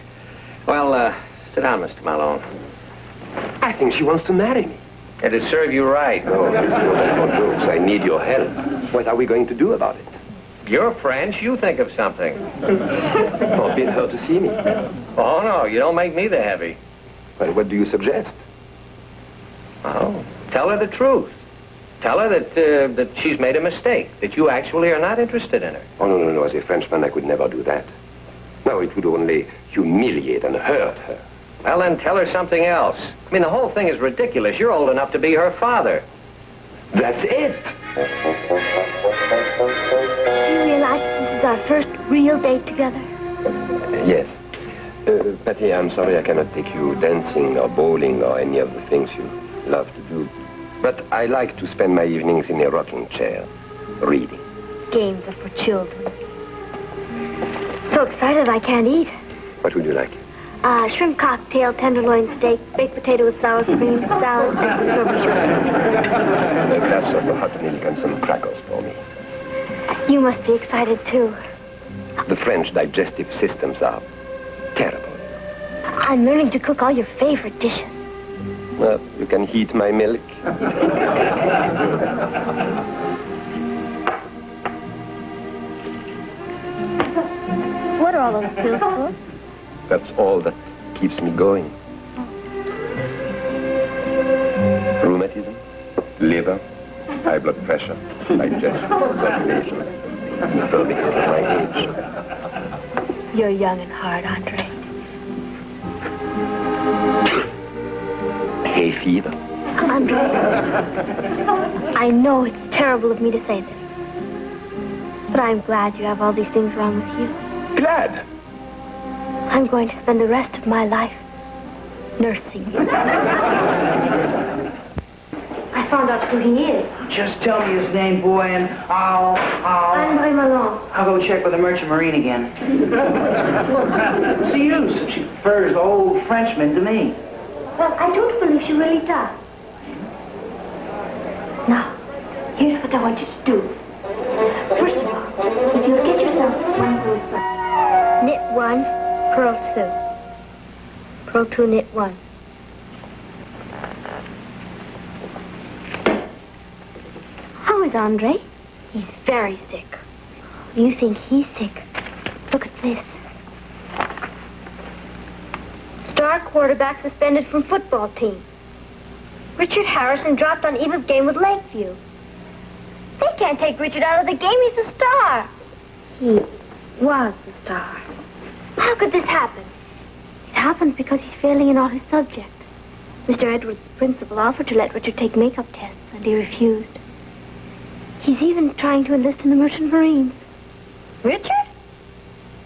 Well, sit down, Mr. Malone. I think she wants to marry me. It'd serve you right. No, jokes. I need your help. What are we going to do about it? You're French. You think of something. Forbid her to see me. Oh, no, you don't make me the heavy. Well, what do you suggest? Oh, tell her the truth. Tell her that she's made a mistake, that you actually are not interested in her. Oh, no. As a Frenchman, I could never do that. No, it would only humiliate and hurt her. Well, then tell her something else. I mean, the whole thing is ridiculous. You're old enough to be her father. That's it. Do you realize this is our first real date together? Yes. Patty, I'm sorry I cannot take you dancing or bowling or any of the things you love to do. But I like to spend my evenings in a rocking chair, reading. Games are for children. So excited I can't eat. What would you like? Shrimp cocktail, tenderloin steak, baked potato with sour cream, salad, and strawberry shortcake. A glass of hot milk and some crackers for me. You must be excited, too. The French digestive systems are terrible. I'm learning to cook all your favorite dishes. Well, you can heat my milk. What are all those pills for? That's all that keeps me going. Rheumatism, liver, high blood pressure, digestion, circulation. All because of my age. You're young and hard, Andre. Hay fever. Andre, I know it's terrible of me to say this, but I'm glad you have all these things wrong with you. Glad? I'm going to spend the rest of my life nursing you. I found out who he is. Just tell me his name, boy, and I'll... Andre Malone. I'll go check with the Merchant Marine again. See you, so she prefers the old Frenchman to me. Well, I don't believe she really does. Now, here's what I want you to do. First of all, if you'll get yourself one blue foot, knit one, purl two. Purl two, knit one. How is Andre? He's very sick. You think he's sick? Look at this. Star quarterback suspended from football team. Richard Harrison dropped on eve of game with Lakeview. They can't take Richard out of the game. He's a star. He was the star. How could this happen? It happens because he's failing in all his subjects. Mr. Edwards, the principal, offered to let Richard take makeup tests, and he refused. He's even trying to enlist in the Merchant Marines. Richard?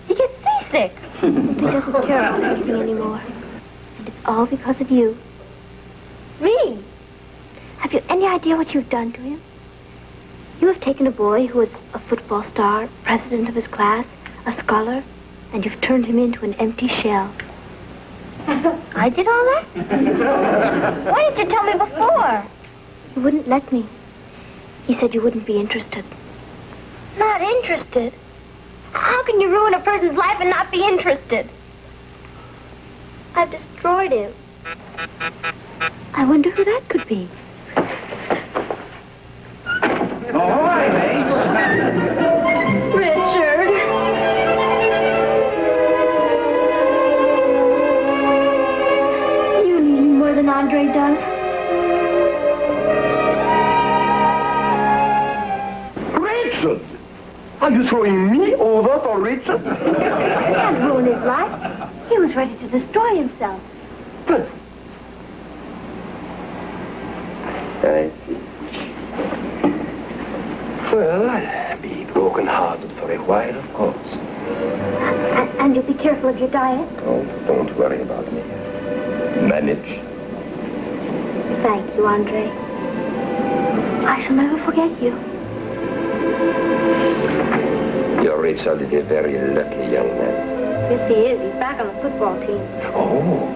He gets seasick. He doesn't care about anything anymore. And it's all because of you. Me? Have you any idea what you've done to him? You have taken a boy who was a football star, president of his class, a scholar, and you've turned him into an empty shell. I did all that? Why didn't you tell me before? You wouldn't let me. He said you wouldn't be interested. Not interested? How can you ruin a person's life and not be interested? I've destroyed him. I wonder who that could be. All right, mates. Richard. You need me more than Andre does. Richard! Are you throwing me over for Richard? I can't ruin his life. He was ready to destroy himself. But... I see. Well, I'll be broken-hearted for a while, of course. And you'll be careful of your diet? Oh, don't worry about me. Manage. Thank you, Andre. I shall never forget you. Your Richard is a very lucky young man. Yes, he is. He's back on the football team. Oh,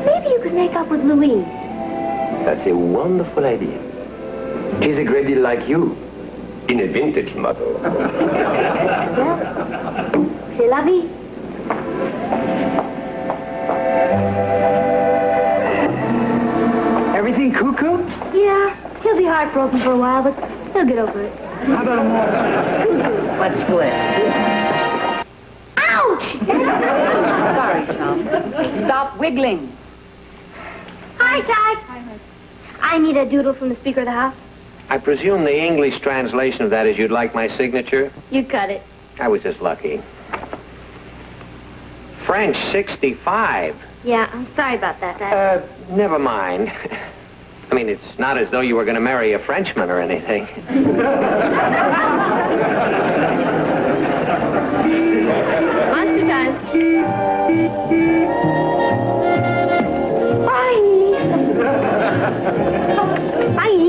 Maybe you could make up with Louise. that's a wonderful idea. She's a great deal like you. In a vintage model. Well, c'est la vie. Everything cuckoo? Yeah, he'll be heartbroken for a while, but he'll get over it. How about a more? Let's split. Ouch! Sorry, chum. Stop wiggling. Hi, Ty. I need a doodle from the Speaker of the House. I presume the English translation of that is you'd like my signature? You cut it. I was just lucky. French 65. Yeah, I'm sorry about that, Dad. Never mind. I mean, it's not as though you were going to marry a Frenchman or anything. Monster time. Bye. Bye.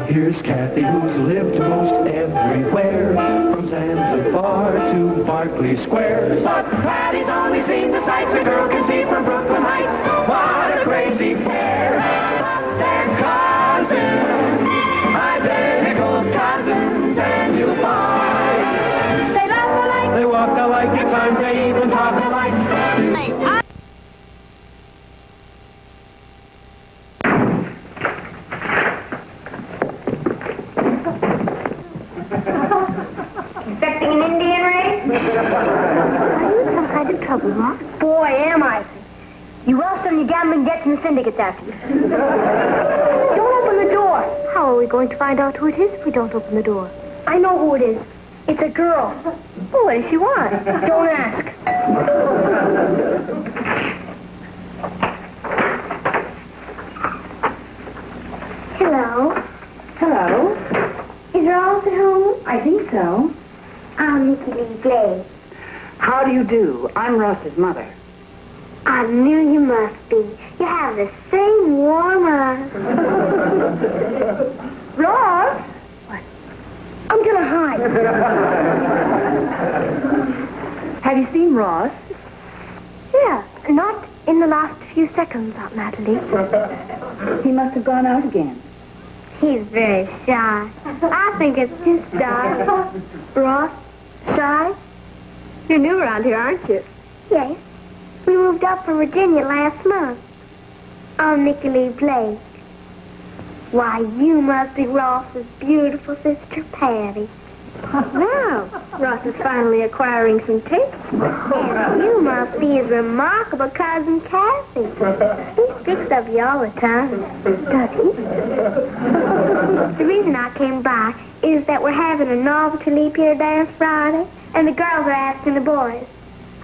Here's Kathy, who's lived most everywhere, from Zanzibar to Berkeley Square. But Patty's only seen the sights a girl can see from Brooklyn Heights. What a crazy pair. But they're cousins, identical cousins, and you'll find they laugh alike, they walk alike, at times they even talk alike. Expecting an Indian raid? Are you in some kind of trouble, huh? Boy, am I. You will send your gambling debts and the syndicates after you. Don't open the door. How are we going to find out who it is if we don't open the door? I know who it is. It's a girl. Oh, what does she want? Don't ask. Hello. Hello. Is Ross at home? I think so. I'm Nikki Lee Blake. How do you do? I'm Ross's mother. I knew you must be. You have the same warm eyes. Ross? What? I'm gonna hide. Have you seen Ross? Yeah, not in the last few seconds, Aunt Natalie. He must have gone out again. He's very shy. I think it's his style. Ross, shy? You're new around here, aren't you? Yes. We moved up from Virginia last month. I'm Nikki Lee Blake. Why, you must be Ross's beautiful sister, Patty. Now, Ross is finally acquiring some taste. And you must be his remarkable cousin, Kathy. He speaks of you all the time. Does he? The reason I came by is that we're having a novelty leap year dance Friday, and the girls are asking the boys.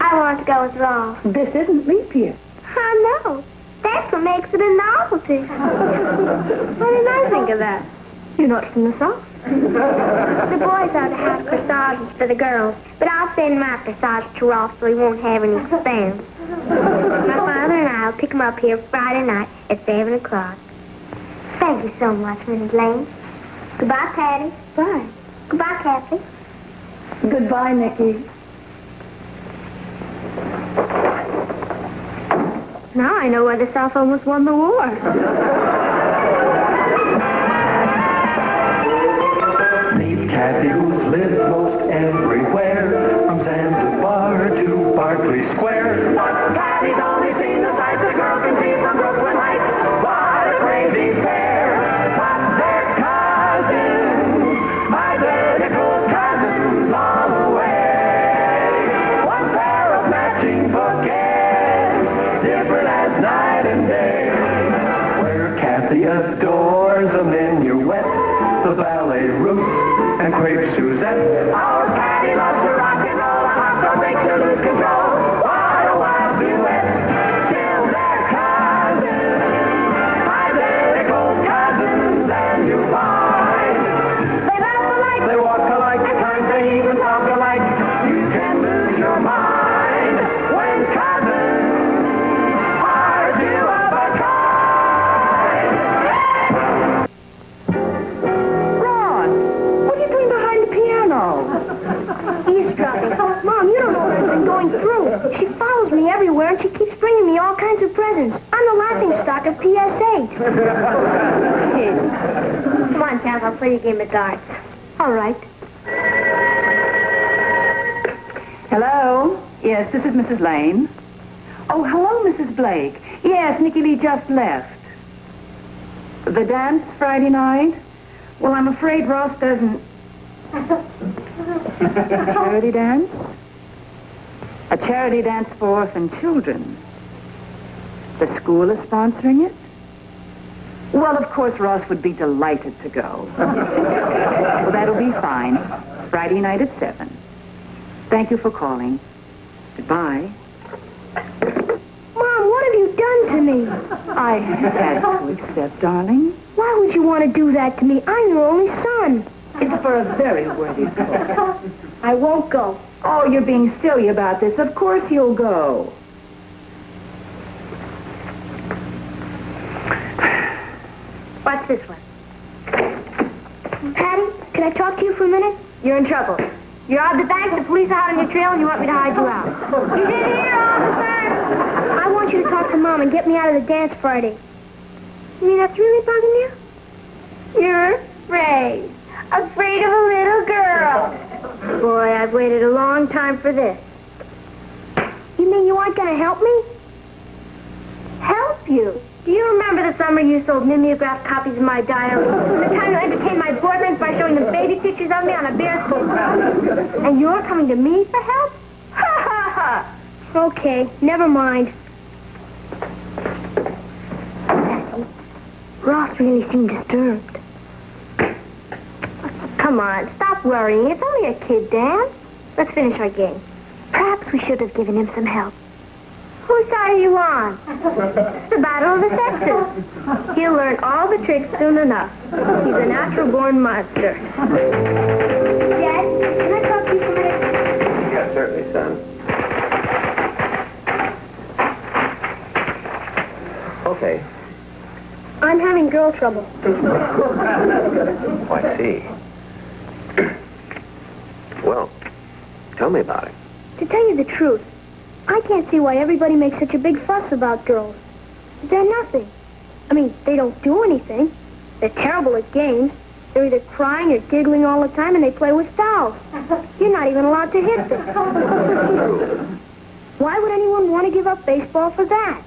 I want to go with Ross. This isn't leap year. I know. That's what makes it a novelty. Why didn't I think of that? You're not from the South. The boys are to have corsages for the girls, but I'll send my corsage to Ross so he won't have any expense. My father and I will pick him up here Friday night at 7 o'clock. Thank you so much, Mrs. Lane. Goodbye, Patty. Bye. Goodbye, Kathy. Goodbye, Nikki. Now I know why the South almost won the war. Meet Kathy, who's lived most everywhere, from Zanzibar to Berkeley Square. But Patty's only seen the sights a girl can see from Brooklyn Heights. What a crazy pair. But they're cousins, identical cousins all the way. One pair of matching bouquets, different as night and day. Where Kathy adores a minuet, the ballet roots, and crepe Suzette. Our Patty loves to rock and roll, a hot dog makes her lose control. What a wild duet, still they're cousins, identical cousins, and you find they laugh alike, they walk alike, at times they even talk alike. You can lose your mind when cousins are two of a kind. Ross, what are you doing behind the piano? Eavesdropping. Mom, you don't know what I've been going through. She follows me everywhere and she keeps bringing me all kinds of presents. I'm the laughing stock of PSA. Come on, Champ, I'll play you a game of darts. All right. Hello? Yes, this is Mrs. Lane. Oh, hello, Mrs. Blake. Yes, Nikki Lee just left. The dance Friday night? Well, I'm afraid Ross doesn't... Charity dance? A charity dance for orphan children. The school is sponsoring it? Well, of course, Ross would be delighted to go. Well, that'll be fine. Friday night at 7. Thank you for calling. Goodbye. Mom, what have you done to me? I had to accept, darling. Why would you want to do that to me? I'm your only son. It's for a very worthy cause. I won't go. Oh, you're being silly about this. Of course you'll go. Watch this one. Patty, can I talk to you for a minute? You're in trouble. You robbed the bank, the police are out on your trail, and you want me to hide you out. You did here, officer! I want you to talk to Mom and get me out of the dance Friday. You mean that's really bugging you? You're afraid. Afraid of a little girl. Boy, I've waited a long time for this. You mean you aren't going to help me? Help you? Do you remember the summer you sold mimeographed copies of my diary? The time you entertained my boyfriends by showing them baby pictures of me on a bearskin rug? And you're coming to me for help? Ha ha ha! Okay, never mind. Ross really seemed disturbed. Come on, stop worrying. It's only a kid dance. Let's finish our game. Perhaps we should have given him some help. Whose side are you on? It's the battle of the sexes. He'll learn all the tricks soon enough. He's a natural-born monster. Dad, can I talk to you for a minute? Yeah, certainly, son. Okay. I'm having girl trouble. Oh, I see. Well, tell me about it. To tell you the truth, I can't see why everybody makes such a big fuss about girls. They're nothing. I mean, they don't do anything. They're terrible at games. They're either crying or giggling all the time, and they play with dolls. You're not even allowed to hit them. Why would anyone want to give up baseball for that?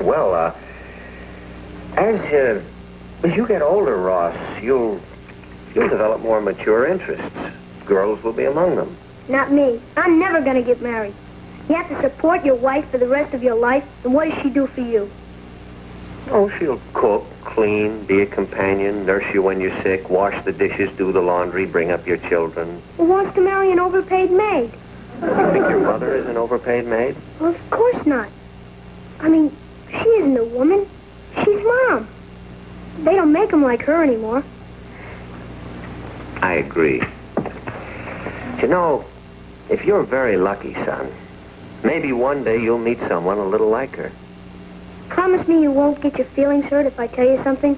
Well, as you get older, Ross, you'll develop more mature interests. Girls will be among them. Not me. I'm never going to get married. You have to support your wife for the rest of your life, and what does she do for you? Oh, she'll cook, clean, be a companion, nurse you when you're sick, wash the dishes, do the laundry, bring up your children. Who wants to marry an overpaid maid? You think your mother is an overpaid maid? Well, of course not. I mean, she isn't a woman. She's Mom. They don't make them like her anymore. I agree. You know, if you're very lucky, son, maybe one day you'll meet someone a little like her. Promise me you won't get your feelings hurt if I tell you something?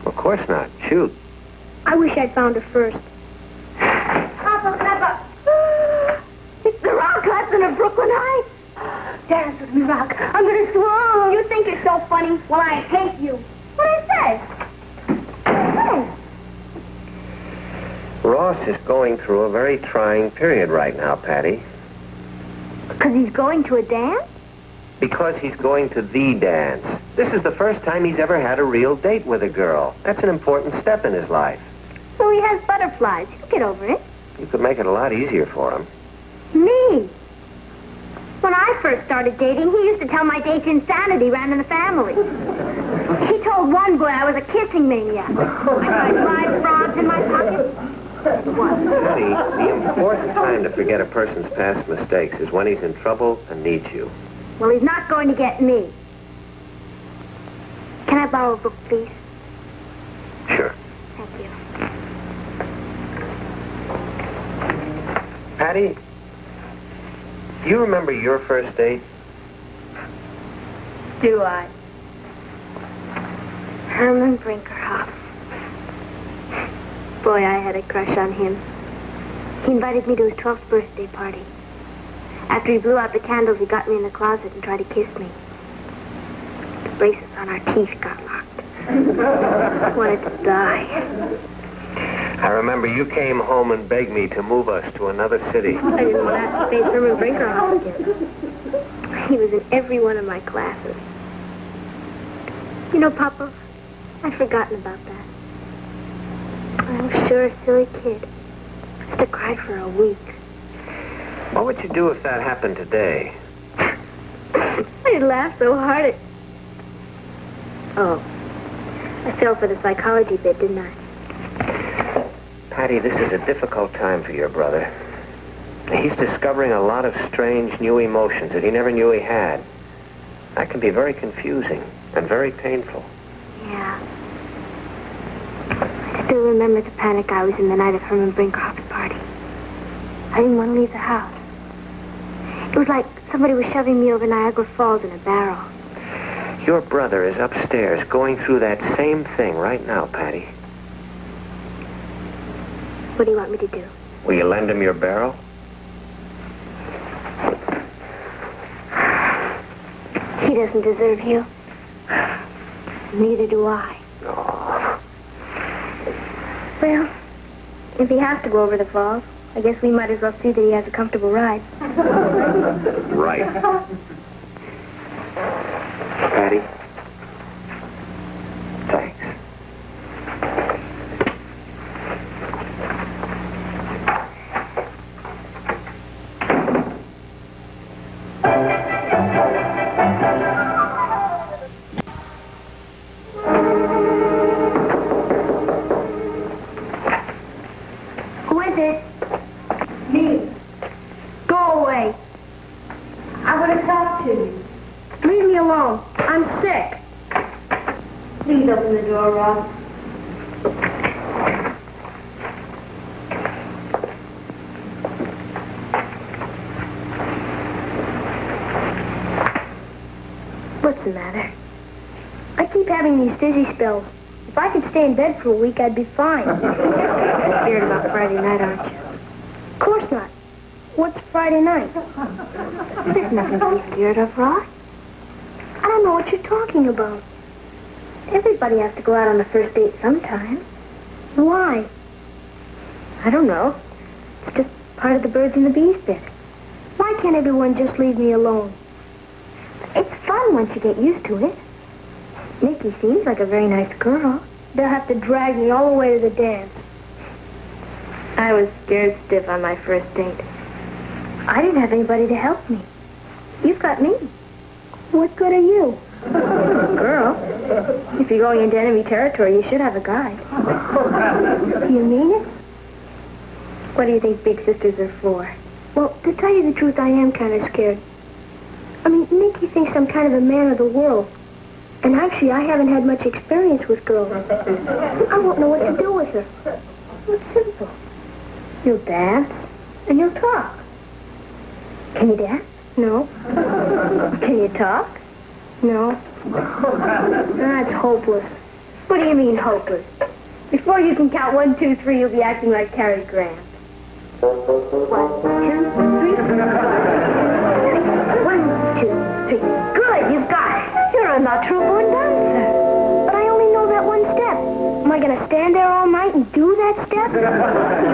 Of course not. Shoot. I wish I'd found her first. Papa! It's the Rock Hudson of Brooklyn Heights. Dance with me, Rock. I'm gonna swoon. You think you're so funny? Well, I hate you. What'd I say? Hey. Ross is going through a very trying period right now, Patty. Because he's going to a dance? Because he's going to the dance. This is the first time he's ever had a real date with a girl. That's an important step in his life. Well, he has butterflies. He'll get over it. You could make it a lot easier for him. Me? When I first started dating, he used to tell my date's insanity ran in the family. He told one boy I was a kissing maniac. I tried 5 frogs in my pocket. Patty, the important time to forget a person's past mistakes is when he's in trouble and needs you. Well, he's not going to get me. Can I borrow a book, please? Sure. Thank you. Patty, do you remember your first date? Do I? Herman Brinkerhoff. Boy, I had a crush on him. He invited me to his 12th birthday party. After he blew out the candles, he got me in the closet and tried to kiss me. The bracelets on our teeth got locked. I wanted to die. I remember you came home and begged me to move us to another city. I didn't want to have to face Herman Brinkerhoff again. He was in every one of my classes. You know, Papa, I'd forgotten about that. I was sure a silly kid. I must have cried for a week. What would you do if that happened today? I'd laugh so hard at... Oh, I fell for the psychology bit, didn't I? Patty, this is a difficult time for your brother. He's discovering a lot of strange new emotions that he never knew he had. That can be very confusing and very painful. Yeah. I still remember the panic I was in the night of Herman Brinkerhoff's party. I didn't want to leave the house. It was like somebody was shoving me over Niagara Falls in a barrel. Your brother is upstairs going through that same thing right now, Patty. What do you want me to do? Will you lend him your barrel? He doesn't deserve you. Neither do I. Oh. Well, if he has to go over the falls, I guess we might as well see that he has a comfortable ride. Right. Patty? Thanks. Who is it? Me. Go away. I want to talk to you. Leave me alone. I'm sick. Please open the door, Rob. What's the matter? I keep having these dizzy spells. If I could stay in bed for a week, I'd be fine. You're scared about Friday night, aren't you? Of course not. What's Friday night? There's nothing to be scared of, Ross. I don't know what you're talking about. Everybody has to go out on the first date sometime. Why? I don't know. It's just part of the birds and the bees bit. Why can't everyone just leave me alone? It's fun once you get used to it. Nikki seems like a very nice girl. They'll have to drag me all the way to the dance. I was scared stiff on my first date. I didn't have anybody to help me. You've got me. What good are you? Girl, if you're going into enemy territory, you should have a guide. You mean it? What do you think big sisters are for? Well, to tell you the truth, I am kind of scared. I mean, Nikki thinks I'm kind of a man of the world. And actually, I haven't had much experience with girls. I won't know what to do with her. It's simple. You'll dance, and you'll talk. Can you dance? No. Can you talk? No. That's hopeless. What do you mean, hopeless? Before you can count 1, 2, 3, you'll be acting like Cary Grant. 1, 2, 3. 1, 2, 3. Good, you've got it. You're a natural born dancer. But I only know that one step. Am I going to stand there all night and do that step? You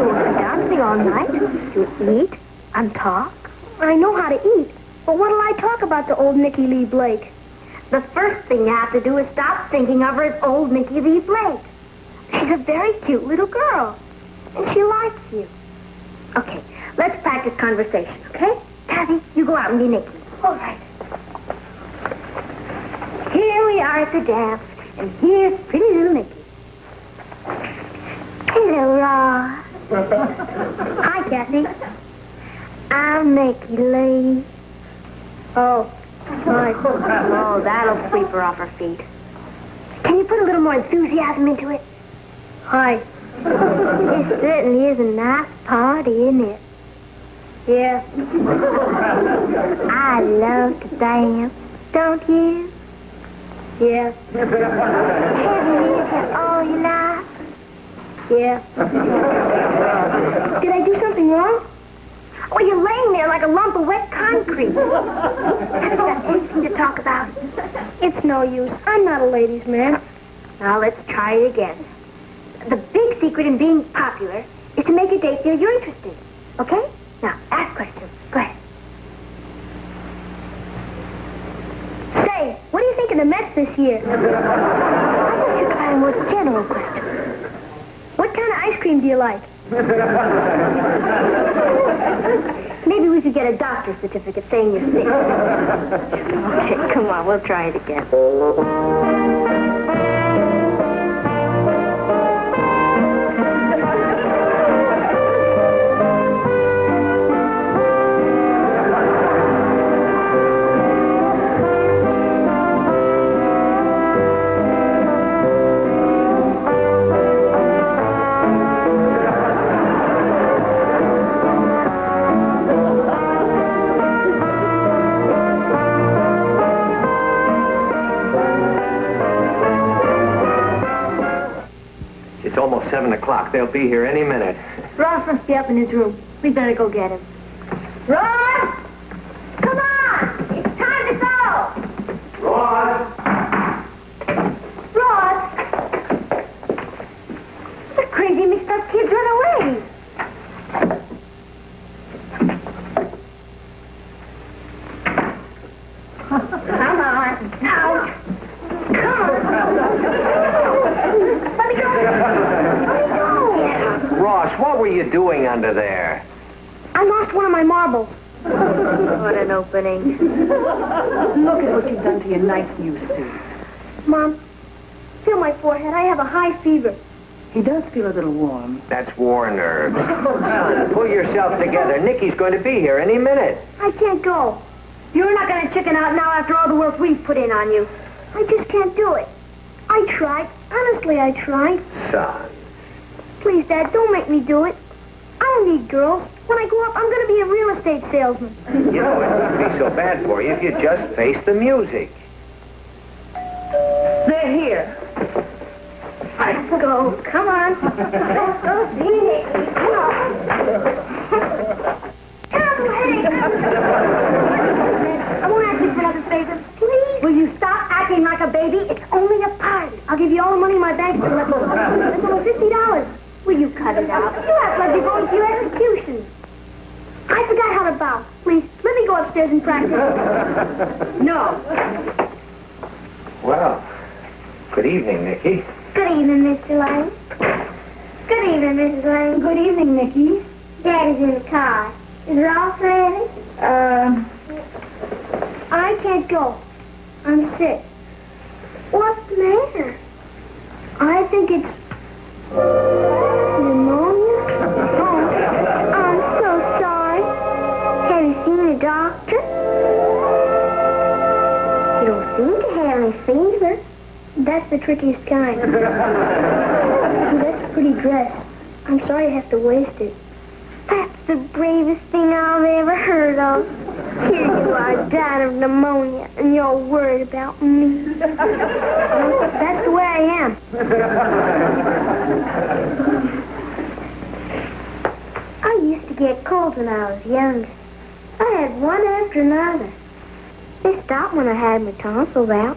won't be dancing all night. You eat and talk. I know how to eat. But what'll I talk about to old Nicky Lee Blake? The first thing you have to do is stop thinking of her as old Nicky Lee Blake. She's a very cute little girl. And she likes you. Okay, let's practice conversation, okay? Kathy, you go out and be Nicky. All right. Here we are at the dance, and here's pretty little Nicky. Hello, Ross. Hi, Kathy. I'm Nicky Lee. Oh, sorry. Oh, that'll sweep her off her feet. Can you put a little more enthusiasm into it? Hi. It certainly is a nice party, isn't it? Yeah. I love to dance, don't you? Yeah. Have you lived here all your life? Yeah. Did I do something wrong? Well, you're laying there like a lump of wet concrete. Have you got anything to talk about? It's no use. I'm not a ladies' man. Now, let's try it again. the big secret in being popular is to make a date feel you're interested. Okay? Now, ask questions. Go ahead. Say, what do you think of the Mets this year? I thought you'd try a more general question. What kind of ice cream do you like? Maybe we could get a doctor's certificate saying you're sick. Okay, come on, we'll try it again. It's almost 7 o'clock. They'll be here any minute. Ross must be up in his room. We better go get him. Ross! Come on! It's time to go! Ross! Ross! The crazy mixed up kids run away. Come on. Out. Come on. Let me go. Ross, what were you doing under there? I lost one of my marbles. What an opening. Look at what you've done to your nice new suit. Mom, feel my forehead. I have a high fever. He does feel a little warm. That's war nerves. Son, pull yourself together. Nikki's going to be here any minute. I can't go. You're not going to chicken out now after all the work we've put in on you. I just can't do it. I tried. Honestly, I tried. Son. Please, Dad, don't make me do it. I don't need girls. When I grow up, I'm going to be a real estate salesman. You know, it wouldn't be so bad for you if you just faced the music. They're here. Let's go. Come on. Let's go see Nicky. Come on. Come, hey. I won't ask you for another favor. Please. Will you stop acting like a baby? It's only a party. I'll give you all the money in my bank for the It's only $50. Will you cut it out? You act like you're going to your execution. I forgot how to bow. Please, let me go upstairs and practice. No. Well, good evening, Nikki. Good evening, Mr. Lane. Good evening, Mrs. Lane. Good evening, Nicky. Daddy's in the car. Is Ralph ready? I can't go. I'm sick. What's the matter? I think it's pneumonia. Oh, I'm so sorry. Have you seen a doctor? You don't seem to have any fever. That's the trickiest kind. That's a pretty dress. I'm sorry I have to waste it. That's the bravest thing I've ever heard of. Here you are, dying of pneumonia, and you're worried about me. That's the way I am. I used to get colds when I was younger. I had one after another. They stopped when I had my tonsils out.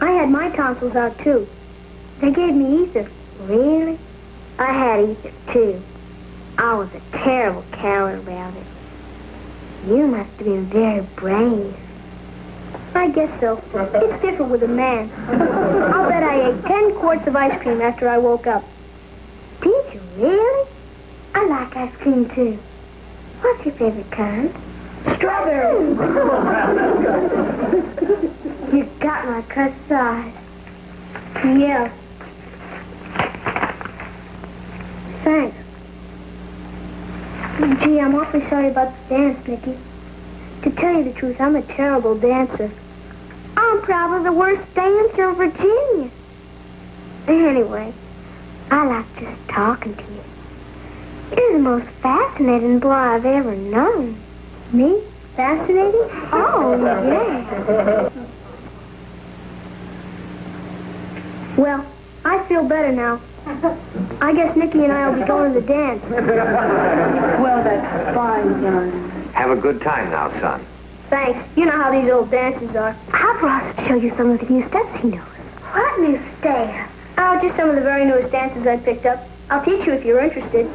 I had my tonsils out, too. They gave me ether. Really? I had ether, too. I was a terrible coward about it. You must have been very brave. I guess so. It's different with a man. I'll bet I ate 10 quarts of ice cream after I woke up. Did you really? I like ice cream, too. What's your favorite kind? Strawberry. You got my cut size. Yeah. Thanks. Gee, I'm awfully sorry about the dance, Nicky. To tell you the truth, I'm a terrible dancer. I'm probably the worst dancer in Virginia. Anyway, I like just talking to you. You're the most fascinating boy I've ever known. Me? Fascinating? Oh, yeah. Well, I feel better now. I guess Nicky and I will be going to the dance. Well, that's fine, son. Have a good time now, son. Thanks. You know how these old dances are. Have Ross show you some of the new steps he knows. What new steps? Oh, just some of the very newest dances I picked up. I'll teach you if you're interested.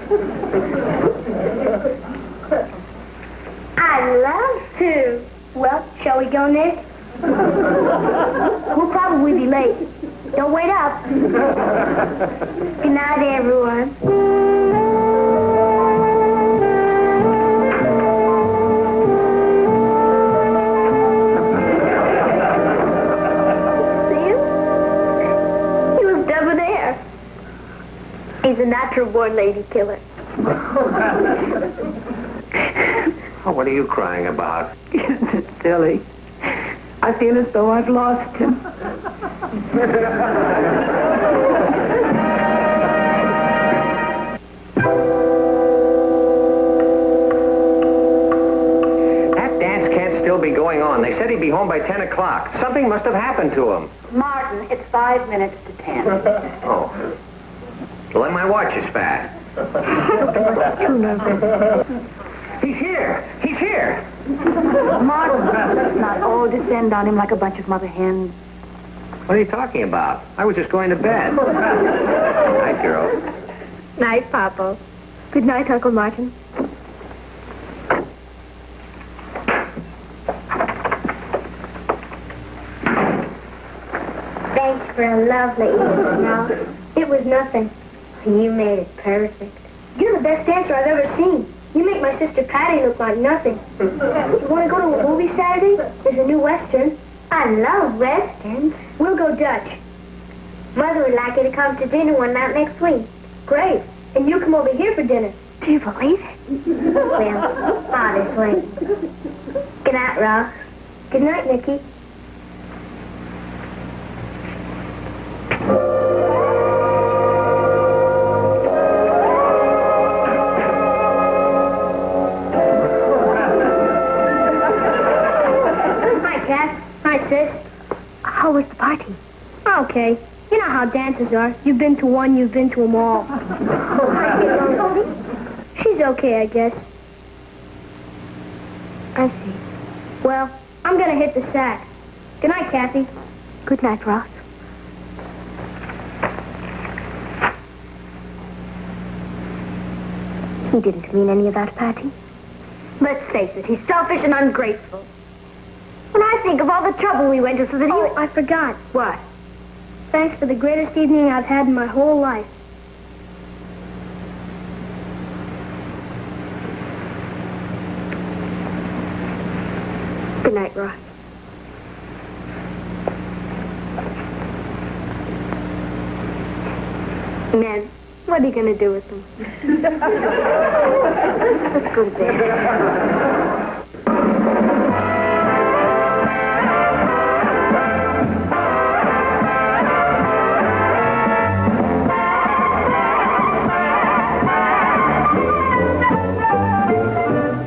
I love to. Well, shall we go, Nick? We'll probably be late. Don't wait up. Good night, everyone. He's a natural-born lady killer. Oh, what are you crying about? Isn't it silly? I feel as though I've lost him. That dance can't still be going on. They said he'd be home by 10 o'clock. Something must have happened to him. Martin, it's 5 minutes to 10. Oh. Well, my watch is fast. Too nervous. He's here! He's here! Martin, let's not all descend on him like a bunch of mother hens. What are you talking about? I was just going to bed. Night, girls. Night, Papa. Good night, Uncle Martin. Thanks for a lovely evening, Ralph. It was nothing. You made it perfect. You're the best dancer I've ever seen. You make my sister Patty look like nothing. You want to go to a movie Saturday? There's a new Western. I love Westerns. We'll go Dutch. Mother would like you to come to dinner one night next week. Great. And you come over here for dinner. Do you believe it? Well, Father's waiting. Good night, Ross. Good night, Nicky. How was the party? Okay. You know how dances are. You've been to one, you've been to them all. She's okay, I guess. I see. Well, I'm gonna hit the sack. Good night, Kathy. Good night, Ross. He didn't mean any of that, Patty. Let's face it, he's selfish and ungrateful. When I think of all the trouble we went to so that he... Oh, I forgot. What? Thanks for the greatest evening I've had in my whole life. Good night, Ross. Men, what are you going to do with them? Let's go to bed.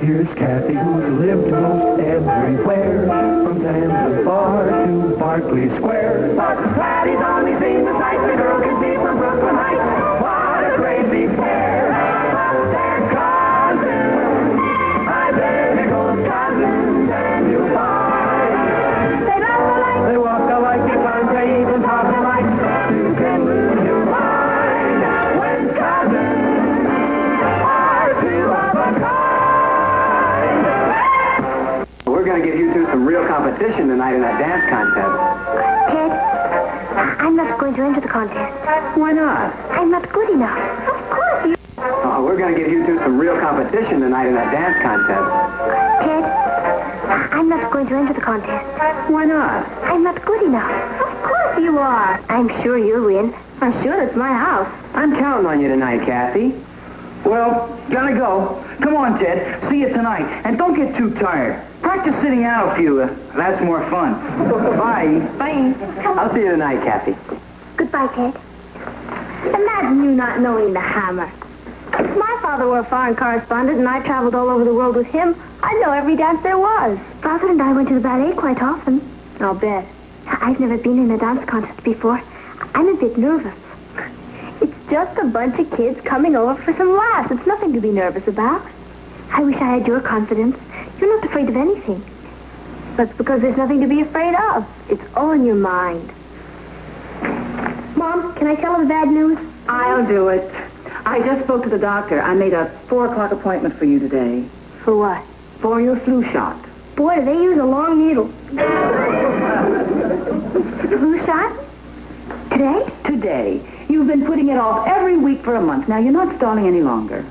Here's Kathy, who's lived most everywhere, from Zanzibar to Berkeley Square. But Patty's only seen the sights a girl can see from Brooklyn Heights. What a crazy pair! But they're cousins, identical cousins, and you'll find they laugh alike, they walk alike, because they even talk alike. You can lose your mind when cousins are two of a kind. We're going to give you two some real competition tonight in that dance contest. Ted, I'm not going to enter the contest. Why not? I'm not good enough. Of course you... Oh, we're going to give you two some real competition tonight in that dance contest. Ted, I'm not going to enter the contest. Why not? I'm not good enough. Of course you are. I'm sure you'll win. I'm sure it's my house. I'm counting on you tonight, Kathy. Well, gotta go. Come on, Ted. See you tonight. And don't get too tired. Practice sitting out a few. That's more fun. Bye. Bye. I'll see you tonight, Kathy. Goodbye, Ted. Imagine you not knowing the hammer. If my father were a foreign correspondent and I traveled all over the world with him, I'd know every dance there was. Father and I went to the ballet quite often. I'll bet. I've never been in a dance contest before. I'm a bit nervous. It's just a bunch of kids coming over for some laughs. It's nothing to be nervous about. I wish I had your confidence. You're not afraid of anything. That's because there's nothing to be afraid of. It's all in your mind. Mom, Mom, can I tell her the bad news? I'll do it. I just spoke to the doctor. I made a 4 o'clock appointment for you today. For what? For your flu shot. Boy, do they use a long needle. Flu shot? Today? Today. You've been putting it off every week for a month. Now, you're not stalling any longer.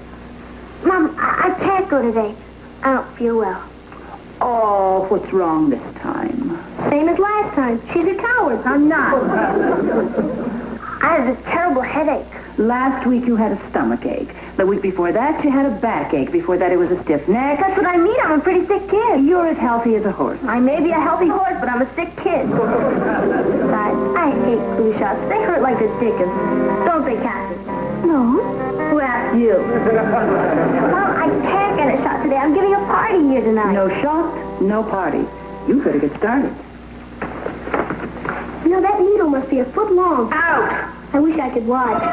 Mom, I can't go today. I don't feel well. Oh, what's wrong this time? Same as last time. She's a coward. I'm not. I have this terrible headache. Last week you had a stomach ache. The week before that you had a backache. Before that it was a stiff neck. That's what I mean. I'm a pretty sick kid. You're as healthy as a horse. I may be a healthy horse, but I'm a sick kid. Besides, I hate flu shots. They hurt like the dickens. Don't they, Cassie? No. Who asked you? Mom, I can't get a shot today. I'm giving a party here tonight. No shot, no party. You better get started. You know, that needle must be a foot long. Out! I wish I could watch.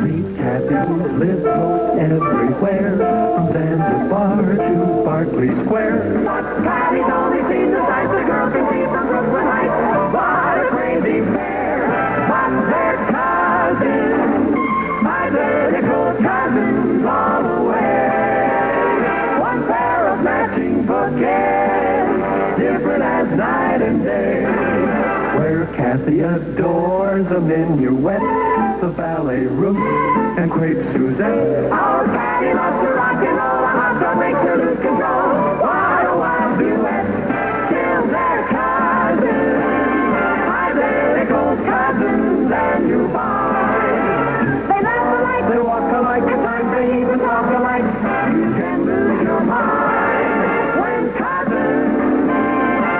Meet Kathy, who lives most everywhere, from Zanzibar to Berkeley Square. But Patty's only seen the sights the girl can see from Brooklyn Heights. What a crazy pair! But they're cousins, identical cousins all the way. One pair of matching bouquets, different as night and day. Where Kathy adores a minuet, the ballet roots, and crepe Suzette. Our Patty loves to rock and roll, a hot dog makes her lose control. What a wild duet, still they're cousins, identical cousins, and you find. They laugh alike, they walk alike, at times they even talk alike. You can lose your mind when cousins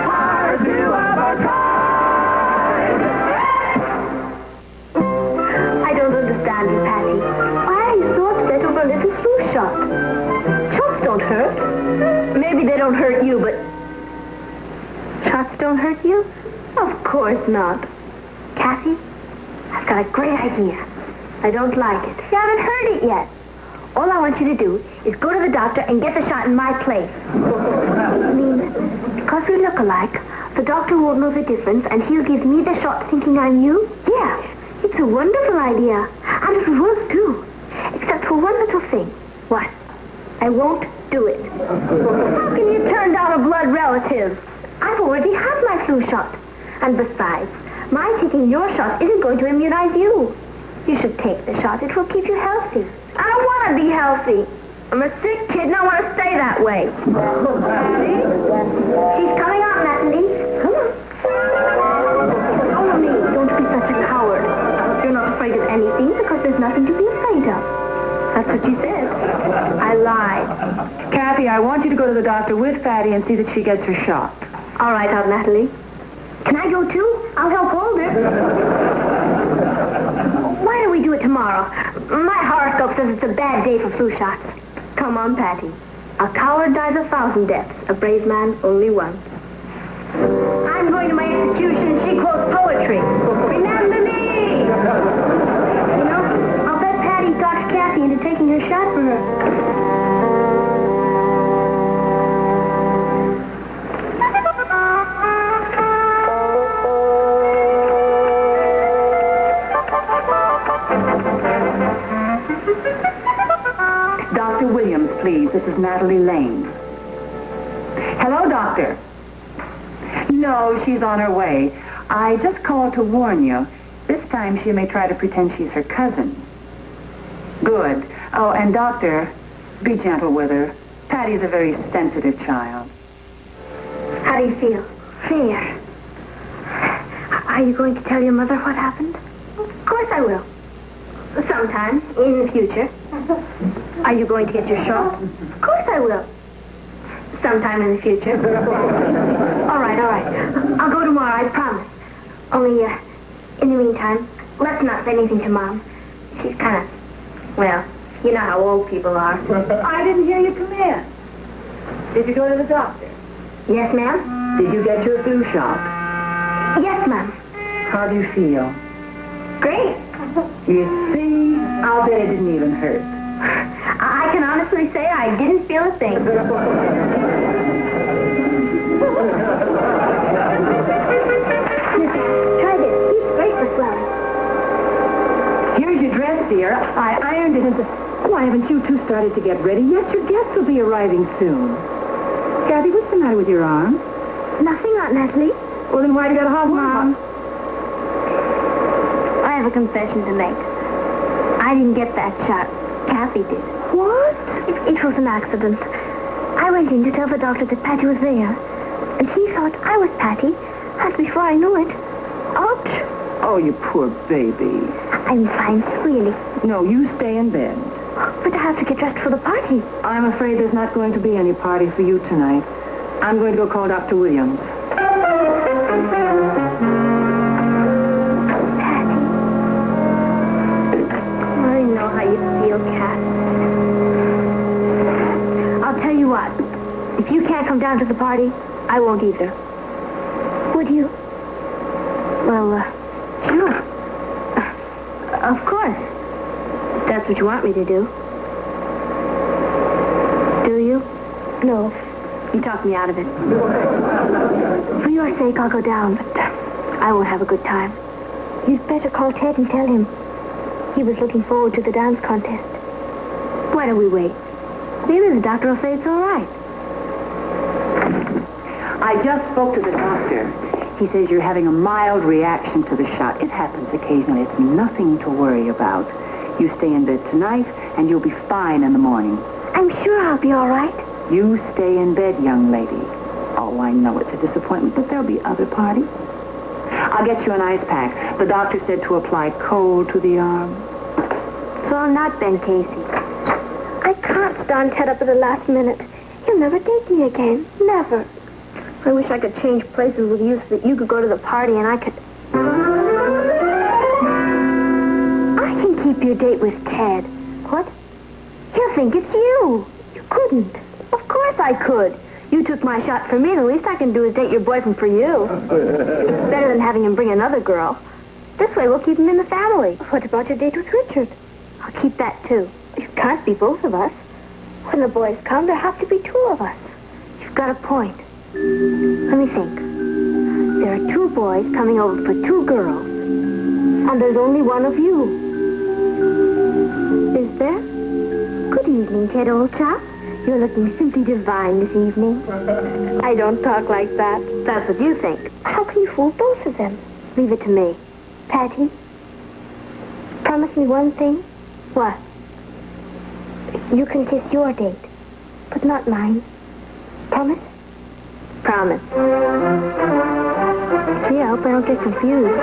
are two of a kind. I don't understand you, Patty. Why are you so upset over a little flu shot? Shots don't hurt. Maybe they don't hurt you, but... Shots don't hurt you? Of course not. Cassie, I've got a great idea. I don't like it. You haven't heard it yet. All I want you to do is go to the doctor and get the shot in my place. I mean, because we look alike, the doctor won't know the difference, and he'll give me the shot thinking I'm you? Yeah, it's a wonderful idea. And it will work, too. Except for one little thing. What? I won't do it. How can you turn down a blood relative? I've already had my flu shot. And besides, my taking your shot isn't going to immunize you. You should take the shot. It will keep you healthy. I don't want to be healthy. I'm a sick kid and I want to stay that way. See? She's coming out, Natalie. Come on. Follow me. Don't be such a coward. You're not afraid of anything because there's nothing to be afraid of. That's what she said. I lied. Kathy, I want you to go to the doctor with Patty and see that she gets her shot. All right, Aunt Natalie. Can I go too? I'll help hold her. Why don't we do it tomorrow? My horoscope says it's a bad day for flu shots. Come on, Patty. A coward dies 1,000 deaths. A brave man only once. I'm going to my execution. She quotes poetry. Remember me! You know, I'll bet Patty talks Kathy into taking her shot for her. Dr. Williams, please. This is Natalie Lane. Hello, doctor. No, she's on her way. I just called to warn you. This time she may try to pretend she's her cousin. Good. Oh, and doctor, be gentle with her. Patty's a very sensitive child. How do you feel? Fear. Are you going to tell your mother what happened? Of course I will. Sometime in the future. Are you going to get your shot? Of course I will. Sometime in the future. All right. I'll go tomorrow, I promise. Only, in the meantime, let's not say anything to Mom. She's kind of, well, you know how old people are. I didn't hear you come in. Did you go to the doctor? Yes, ma'am? Did you get your flu shot? Yes, ma'am. How do you feel? Great. You see, I'll bet it didn't even hurt. I can honestly say I didn't feel a thing. right, dear. I ironed it into... Why haven't you two started to get ready yet? Your guests will be arriving soon. Kathy, what's the matter with your arm? Nothing, Aunt Natalie. Well, then why do you got a hot Mom. I have a confession to make. I didn't get that shot. Kathy did. What? It was an accident. I went in to tell the doctor that Patty was there. And he thought I was Patty. And before I knew it... Ouch! Oh, you poor baby. I'm fine, really. No, you stay in bed. But I have to get dressed for the party. I'm afraid there's not going to be any party for you tonight. I'm going to go call Dr. Williams. Patty. I know how you feel, Kat. I'll tell you what. If you can't come down to the party, I won't either. Would you? Well, sure. Of course. If that's what you want me to do. Do you? No. You talked me out of it. For your sake, I'll go down, but I won't have a good time. You'd better call Ted and tell him. He was looking forward to the dance contest. Why don't we wait? Maybe the doctor will say it's all right. I just spoke to the doctor. He says you're having a mild reaction to the shot. It happens occasionally. It's nothing to worry about. You stay in bed tonight, and you'll be fine in the morning. I'm sure I'll be all right. You stay in bed, young lady. Oh, I know it's a disappointment, but there'll be other parties. I'll get you an ice pack. The doctor said to apply cold to the arm. So I'm not Ben Casey. I can't stand Ted up at the last minute. He'll never take me again. Never. I wish I could change places with you so that you could go to the party and I could... I can keep your date with Ted. What? He'll think it's you. You couldn't. Of course I could. You took my shot for me. The least I can do is date your boyfriend for you. It's better than having him bring another girl. This way we'll keep him in the family. What about your date with Richard? I'll keep that too. It can't be both of us. When the boys come, there have to be two of us. You've got a point. Let me think. There are two boys coming over for two girls. And there's only one of you. Is there? Good evening, Ted, old chap. You're looking simply divine this evening. I don't talk like that. That's what you think. How can you fool both of them? Leave it to me. Patty, promise me one thing. What? You can kiss your date, but not mine. Promise? Promise. Gee, I hope I don't get confused.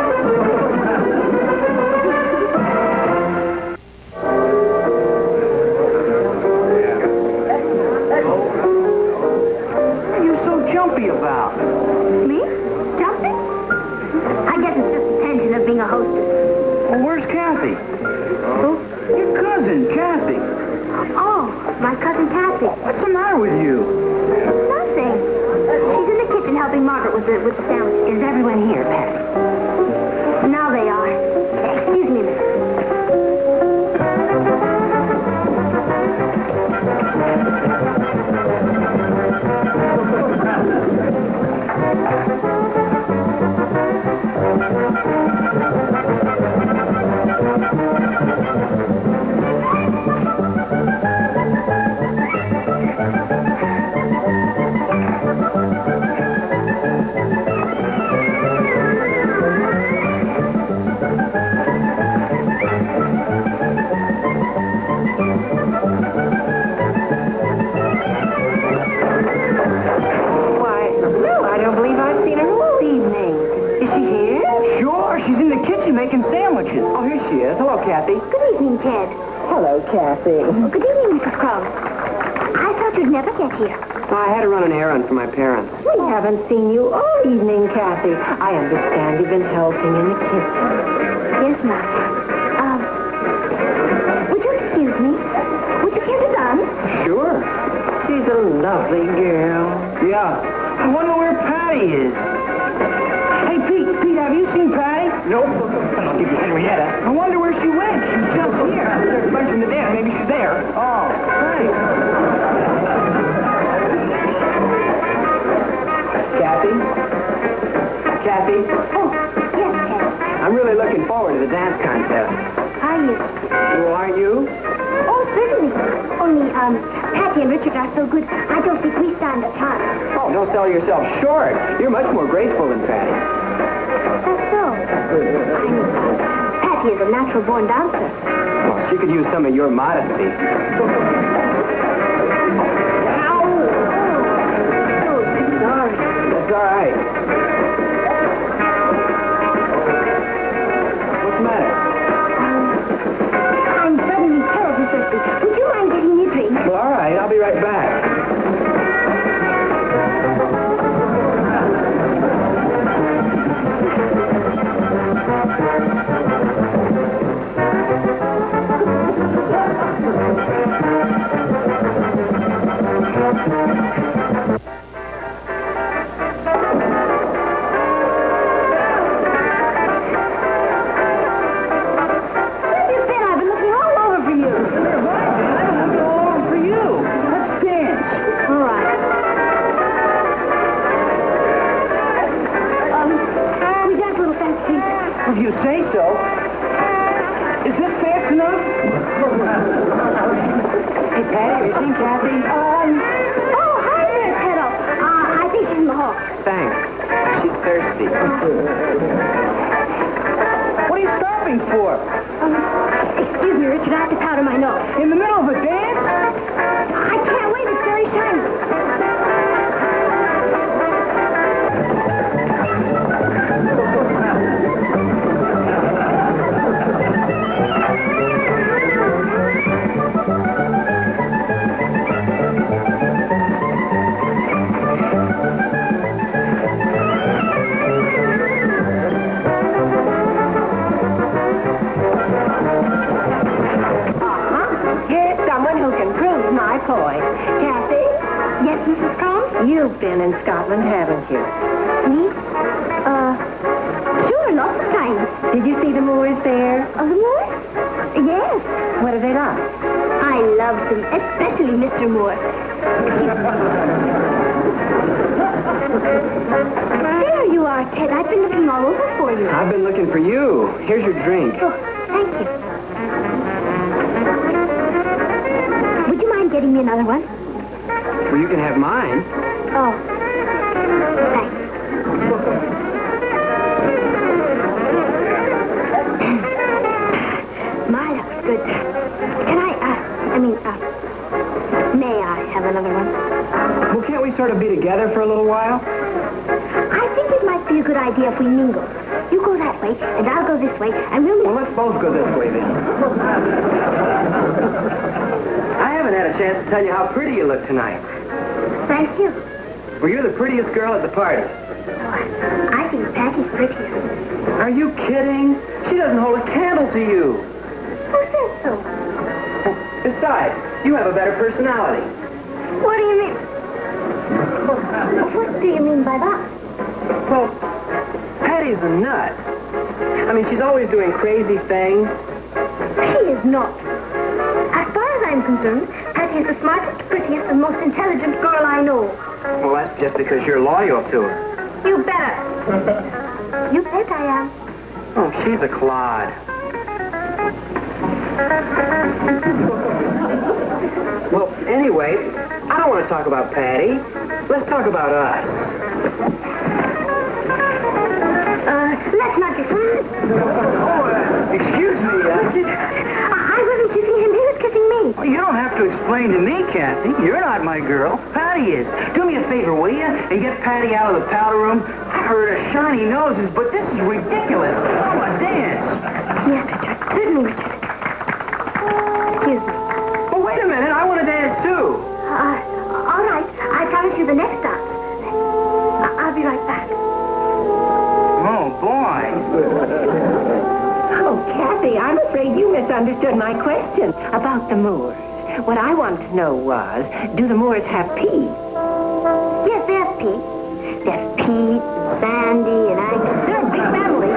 What are you so jumpy about? Me? Jumping? I guess it's just the tension of being a hostess. Well, where's Kathy? Who? Your cousin, Kathy. Oh, my cousin Kathy. What's the matter with you? Nothing. She's in the kitchen helping Margaret with the sandwich. Is everyone here, Patty? Now they are. Excuse me, miss. Making sandwiches. Oh, here she is. Hello, Kathy. Good evening, Ted. Hello, Kathy. Good evening, Mrs. Crowe. I thought you'd never get here. I had to run an errand for my parents. We haven't seen you all evening, Kathy. I understand you've been helping in the kitchen. Yes, ma'am. Would you excuse me? Would you care to dance? Sure. She's a lovely girl. Yeah. I wonder where Patty is. Hey, Pete, have you seen Patty? Nope. I'll give you Henrietta. I wonder where she went. She was just here. There's lunch in the den. Maybe she's there. Oh, thanks. Kathy? Oh, yes, Ted. I'm really looking forward to the dance contest. Are Patty is. Well, aren't you? Oh, certainly. Only, Patty and Richard are so good, I don't think we stand a chance. Oh, don't sell yourself short. You're much more graceful than Patty. That's so. Patty is a natural-born dancer. Well, she could use some of your modesty. That's all right. What's the matter? I'm suddenly terribly thirsty. Would you mind getting me a drink? Well, all right. I'll be right back. If you say so. Is this fast enough? Hey, Patty, have you seen Kathy? Oh, hi there, Pedro. I think she's in the hall. Thanks. She's thirsty. What are you stopping for? Excuse me, Richard, I have to powder my nose. In the middle of a dance? I can't wait, it's very shiny. Kathy? Yes, Mrs. Combs? You've been in Scotland, haven't you? Me? Sure, lots of times. Did you see the Moors there? Oh, the Moors? Yes. What are they like? I love them, especially Mr. Moore. There you are, Ted. I've been looking all over for you. I've been looking for you. Here's your drink. Oh, thank you. Would you mind getting me another one? Well, you can have mine. Oh, thanks. My, that was good. Can may I have another one? Well, can't we sort of be together for a little while? I think it might be a good idea if we mingle. You go that way, and I'll go this way, and we'll... Well, let's both go this way, then. I haven't had a chance to tell you how pretty you look tonight. Thank you. Well, you're the prettiest girl at the party. I think Patty's prettier. Are you kidding? She doesn't hold a candle to you. Who says so? Besides, you have a better personality. What do you mean? What do you mean by that? Well, Patty's a nut. I mean, she's always doing crazy things. She is not. As far as I'm concerned, Patty is the smartest, prettiest, and most intelligent girl I know. Well, that's just because you're loyal to her. You better. You bet I am. Oh, she's a clod. Well, anyway, I don't want to talk about Patty. Let's talk about us. Let's not get... Excuse me, I wasn't kissing him. He was kissing me. Well, you don't have to explain to me, Kathy. You're not my girl. Patty is. Do me a favor, will you? And get Patty out of the powder room. I've heard of shiny noses, but this is ridiculous. I want to dance. Yes, Richard. Certainly, Richard. Excuse me. Well, wait a minute. I want to dance, too. All right. I promise you the next dance. I'll be right back. Oh, boy. Oh, Kathy, I'm afraid you misunderstood my question about the Moors. What I wanted to know was, do the Moors have Pete? Yes, they have Pete. They have Pete, and Sandy, and Agnes. They're a big family.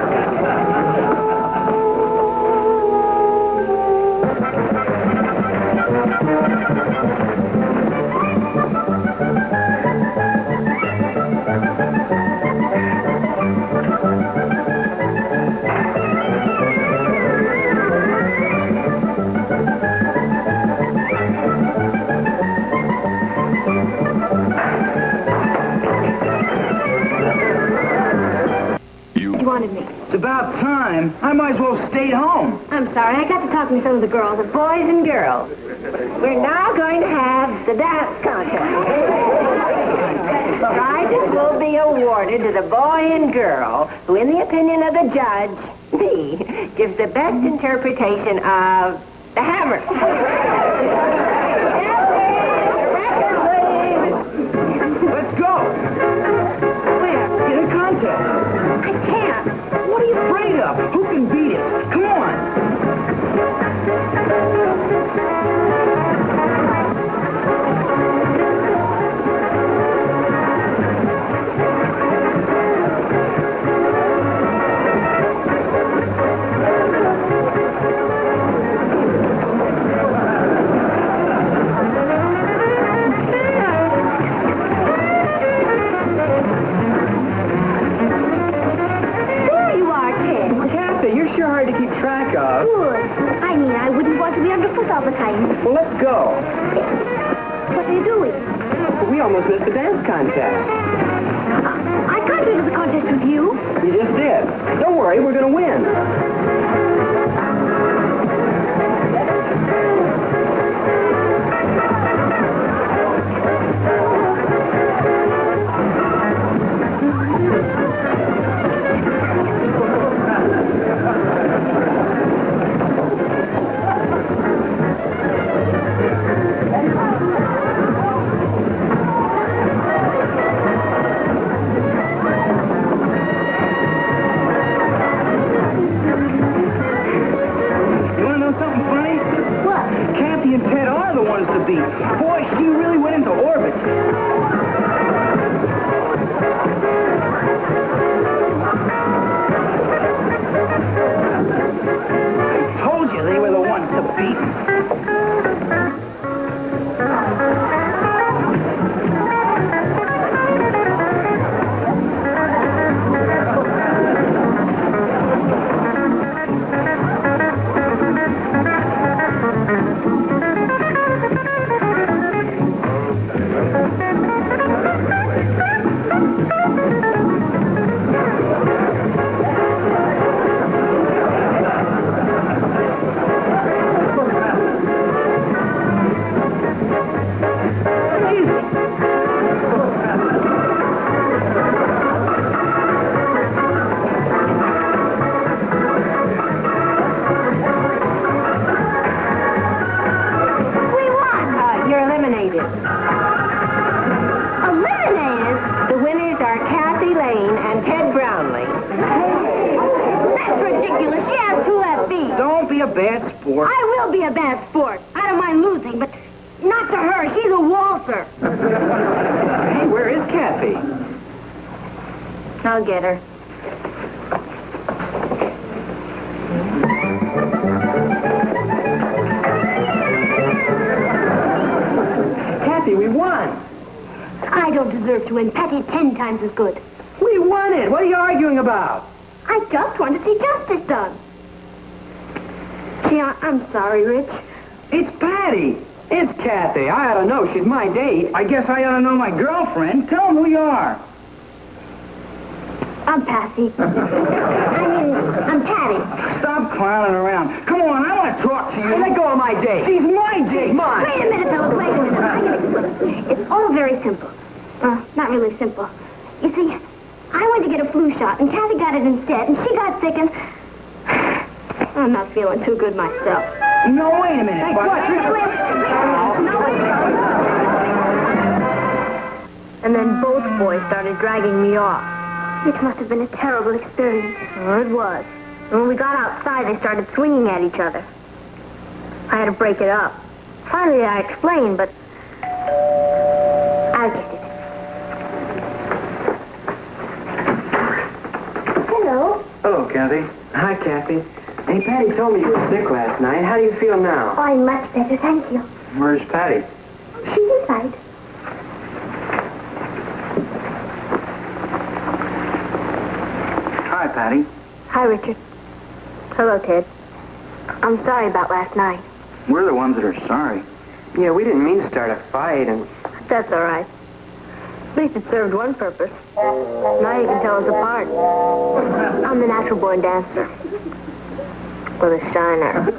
wanted me. It's about time. I might as well have stayed home. I'm sorry. I got to talking to some of the girls. The boys and girls. We're now going to have the dance contest. Prizes will be awarded to the boy and girl who, in the opinion of the judge, me, gives the best interpretation of the hammer. Let's go. Where? In a contest. I can't. What are you afraid of? Who can beat us? Come on. You're hard to keep track of. Good. I mean, I wouldn't want to be underfoot all the time. Well, let's go. What are you doing? We almost missed the dance contest. I can't enter the contest with you. You just did. Don't worry, we're going to win. Boy, she really went into orbit. I told you they were the ones to beat. Bad sport. I will be a bad sport. I don't mind losing, but not to her. She's a waltzer. Hey, where is Kathy? I'll get her. Kathy, we won. I don't deserve to win. Patty's 10 times as good. We won it. What are you arguing about? I just want to see justice done. Gee, I'm sorry, Rich. It's Patty. It's Kathy. I ought to know. She's my date. I guess I ought to know my girlfriend. Tell them who you are. I'm Patsy. I'm Patty. Stop clowning around. Come on, I want to talk to you. Let go of my date. She's my date. Mine. Wait a minute, fellas. Wait a minute. I can explain. It's all very simple. Not really simple. You see, I went to get a flu shot, and Kathy got it instead, and she got sick, and I'm not feeling too good myself. No, wait a minute. Hey, And then both boys started dragging me off. It must have been a terrible experience. Oh, it was. And when we got outside, they started swinging at each other. I had to break it up. Finally, I explained, but I get it. Hello. Hello, Kathy. Hi, Kathy. Hey, Patty told me you were sick last night. How do you feel now? Oh, I'm much better, thank you. Where's Patty? She's inside. Hi, Patty. Hi, Richard. Hello, Ted. I'm sorry about last night. We're the ones that are sorry. Yeah, we didn't mean to start a fight, and... That's all right. At least it served one purpose. Now you can tell us apart. I'm the natural-born dancer. With a shiner.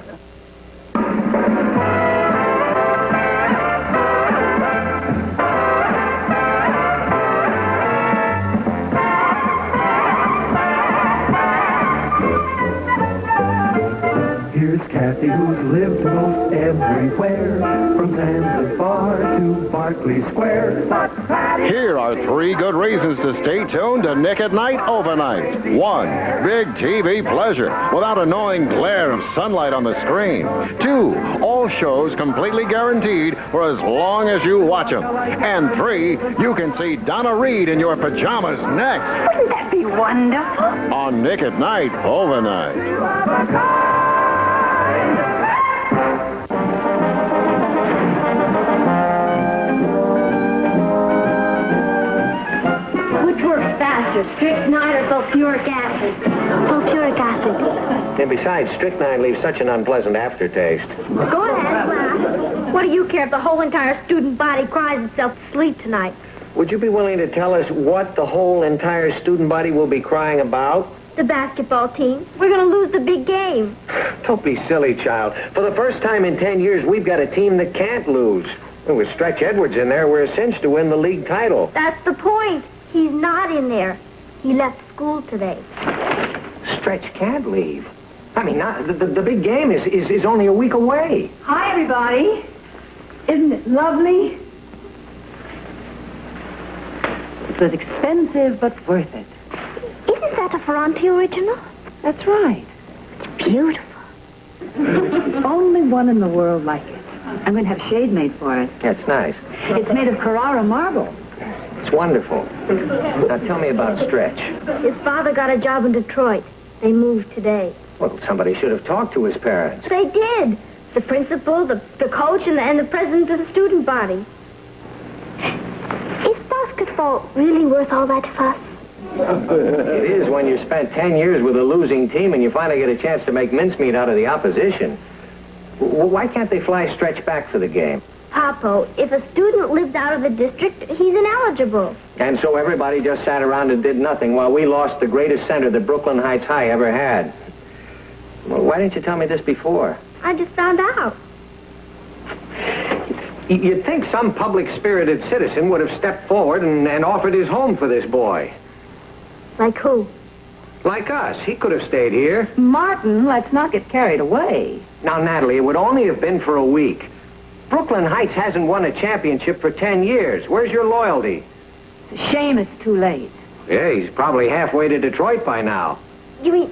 Here's Kathy, who's lived most everywhere, from Zanzibar to Berkeley Square. Here are 3 good reasons to stay tuned to Nick at Night overnight. 1, big TV pleasure without annoying glare of sunlight on the screen. 2, all shows completely guaranteed for as long as you watch them. And 3, you can see Donna Reed in your pajamas next. Wouldn't that be wonderful? On Nick at Night overnight. Strychnine or sulfuric acid? Sulfuric acid. And besides, strychnine leaves such an unpleasant aftertaste. Go ahead, class. What do you care if the whole entire student body cries itself to sleep tonight? Would you be willing to tell us what the whole entire student body will be crying about? The basketball team. We're going to lose the big game. Don't be silly, child. For the first time in 10 years, we've got a team that can't lose. And with Stretch Edwards in there, we're a cinch to win the league title. That's the point. He's not in there. He left school today. Stretch can't leave. I mean, the big game is only a week away. Hi, everybody. Isn't it lovely? It was expensive, but worth it. Isn't that a Ferranti original? That's right. It's beautiful. Only one in the world like it. I'm going to have shade made for it. That's nice. It's made of Carrara marble. It's wonderful. Now tell me about Stretch. His father got a job in Detroit. They moved today. Well, somebody should have talked to his parents. They did. The principal, the coach, and the president of the student body. Is basketball really worth all that fuss? It is when you spent 10 years with a losing team and you finally get a chance to make mincemeat out of the opposition. Why can't they fly Stretch back for the game? Papo, if a student lived out of the district, he's ineligible. And so everybody just sat around and did nothing while we lost the greatest center that Brooklyn Heights High ever had. Well, why didn't you tell me this before? I just found out. You'd think some public-spirited citizen would have stepped forward and offered his home for this boy. Like who? Like us. He could have stayed here. Martin, let's not get carried away. Now, Natalie, it would only have been for a week. Brooklyn Heights hasn't won a championship for 10 years. Where's your loyalty? It's a shame it's too late. Yeah, he's probably halfway to Detroit by now. You mean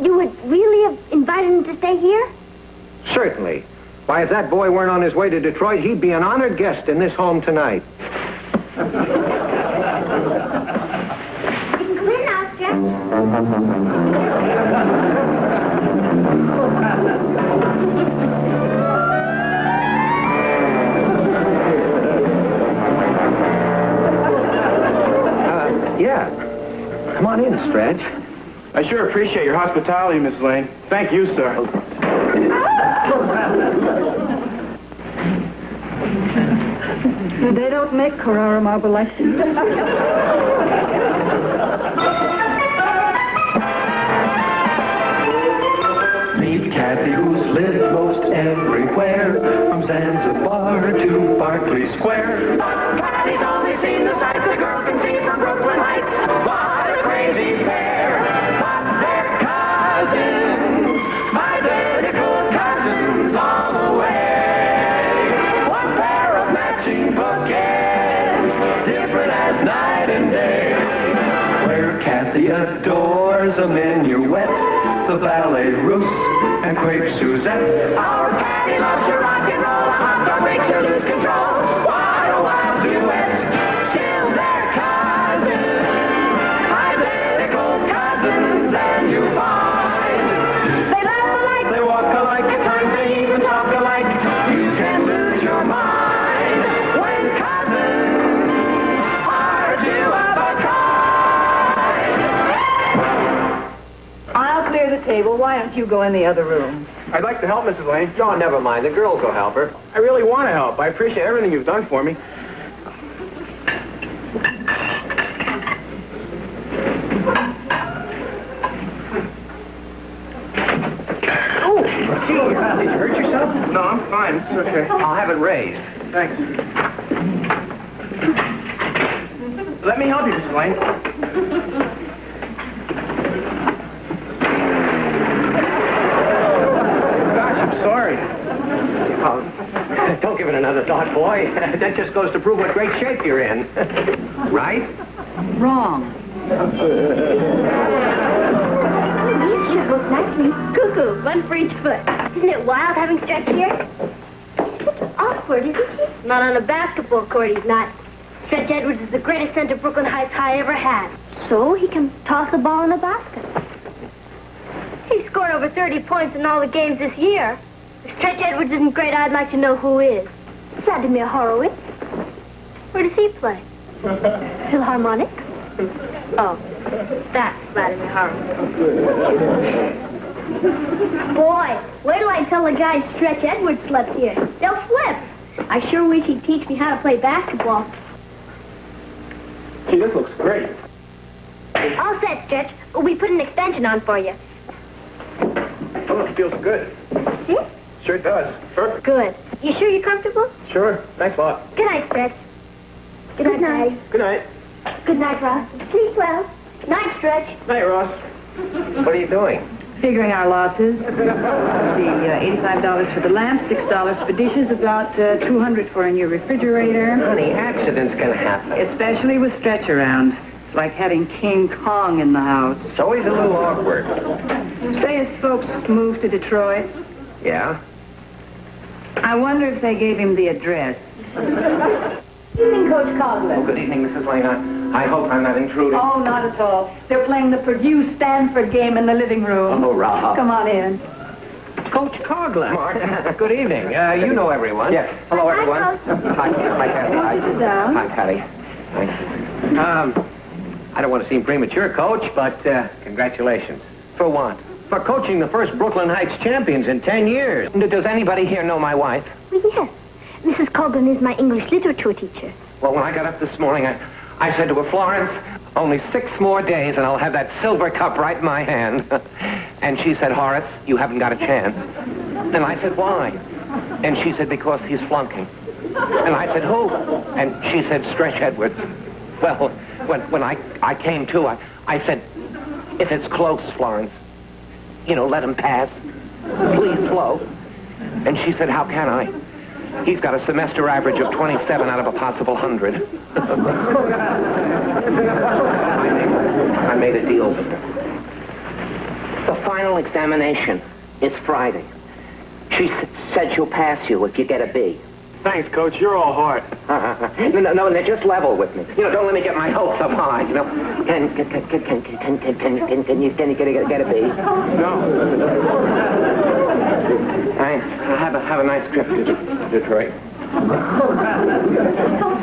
you would really have invited him to stay here? Certainly. Why, if that boy weren't on his way to Detroit, he'd be an honored guest in this home tonight. You can come in now, Stretch. Yeah. Come on in, Stretch. I sure appreciate your hospitality, Miss Lane. Thank you, sir. They don't make Carrara marble like this. Meet Kathy, who's lived most everywhere, from Zanzibar to Berkeley Square. Kathy's only seen the sights a girl can see from Brooklyn Heights. What a crazy pair, but they're cousins, identical cousins all the way. One pair of matching bouquets, different as night and day. Where Kathy adores a minuet, the ballet russe, and crepe Suzette. Our Kathy loves your rock and roll, a hot dog makes you lose control. What a wild duet, still they're cousins, identical cousins, and you find they laugh alike, They walk alike, at times they even talk alike. You can lose your mind when cousins are two of a kind. I'll clear the table. Why don't you go in the other room? I'd like to help Mrs. Lane. Oh, never mind. The girls will help her. I really want to help. I appreciate everything you've done for me. fine. It's okay. I'll have it raised. Thanks. Let me help you, Mrs. Lane. Gosh, I'm sorry. Oh, don't give it another thought, boy. That just goes to prove what great shape you're in. Right? Wrong. These should look nicely. Cuckoo, one for each foot. Isn't it wild having Stretch here? It's awkward, isn't he? Not on a basketball court, he's not. Stretch Edwards is the greatest center Brooklyn Heights High ever had. So he can toss a ball in a basket. He scored over 30 points in all the games this year. If Stretch Edwards isn't great, I'd like to know who is. Vladimir Horowitz. Where does he play? Philharmonic? Oh, that's Vladimir Horowitz. Boy, wait till I tell the guys Stretch Edwards slept here. They'll flip. I sure wish he'd teach me how to play basketball. Gee, this looks great. All set, Stretch. We put an extension on for you. Oh, it feels good. See? Sure does. Perfect. Good. You sure you're comfortable? Sure. Thanks a lot. Good night, Stretch. Good night. Good night. Good night, Ross. Sleep well. Night, Stretch. Night, Ross. What are you doing? Figuring our losses. The $85 for the lamp, $6 for dishes, about $200 for a new refrigerator. Honey, accidents can happen. Especially with Stretch around. It's like having King Kong in the house. It's always a little awkward. Say his folks moved to Detroit. Yeah? I wonder if they gave him the address. Evening, Coach Coughlin. Oh, good evening, Mrs. Lane. I hope I'm not intruding. Oh, not at all. They're playing the Purdue-Stanford game in the living room. Oh, Rob. Come on in. Coach Coughlin. Mark, good evening. You know everyone. Yes. Hello, everyone. Hi, Patty. Sit down. Hi, Patty. Hi. I don't want to seem premature, Coach, but congratulations. For what? For coaching the first Brooklyn Heights champions in 10 years. Does anybody here know my wife? Well, yes. Mrs. Colburn is my English literature teacher. Well, when I got up this morning, I said to her, Florence, only 6 more days and I'll have that silver cup right in my hand. And she said, Horace, you haven't got a chance. And I said, why? And she said, because he's flunking. And I said, who? And she said, Stretch Edwards. Well, when I came to, I said, if it's close, Florence, let him pass. Please, Flo. And she said, how can I? He's got a semester average of 27 out of a possible 100. I made a deal with her. The final examination is Friday. She said she'll pass you if you get a B. Thanks, Coach. You're all heart. No, just level with me. Don't let me get my hopes up high. Can you get a B? No. Thanks. Have a nice trip to Detroit.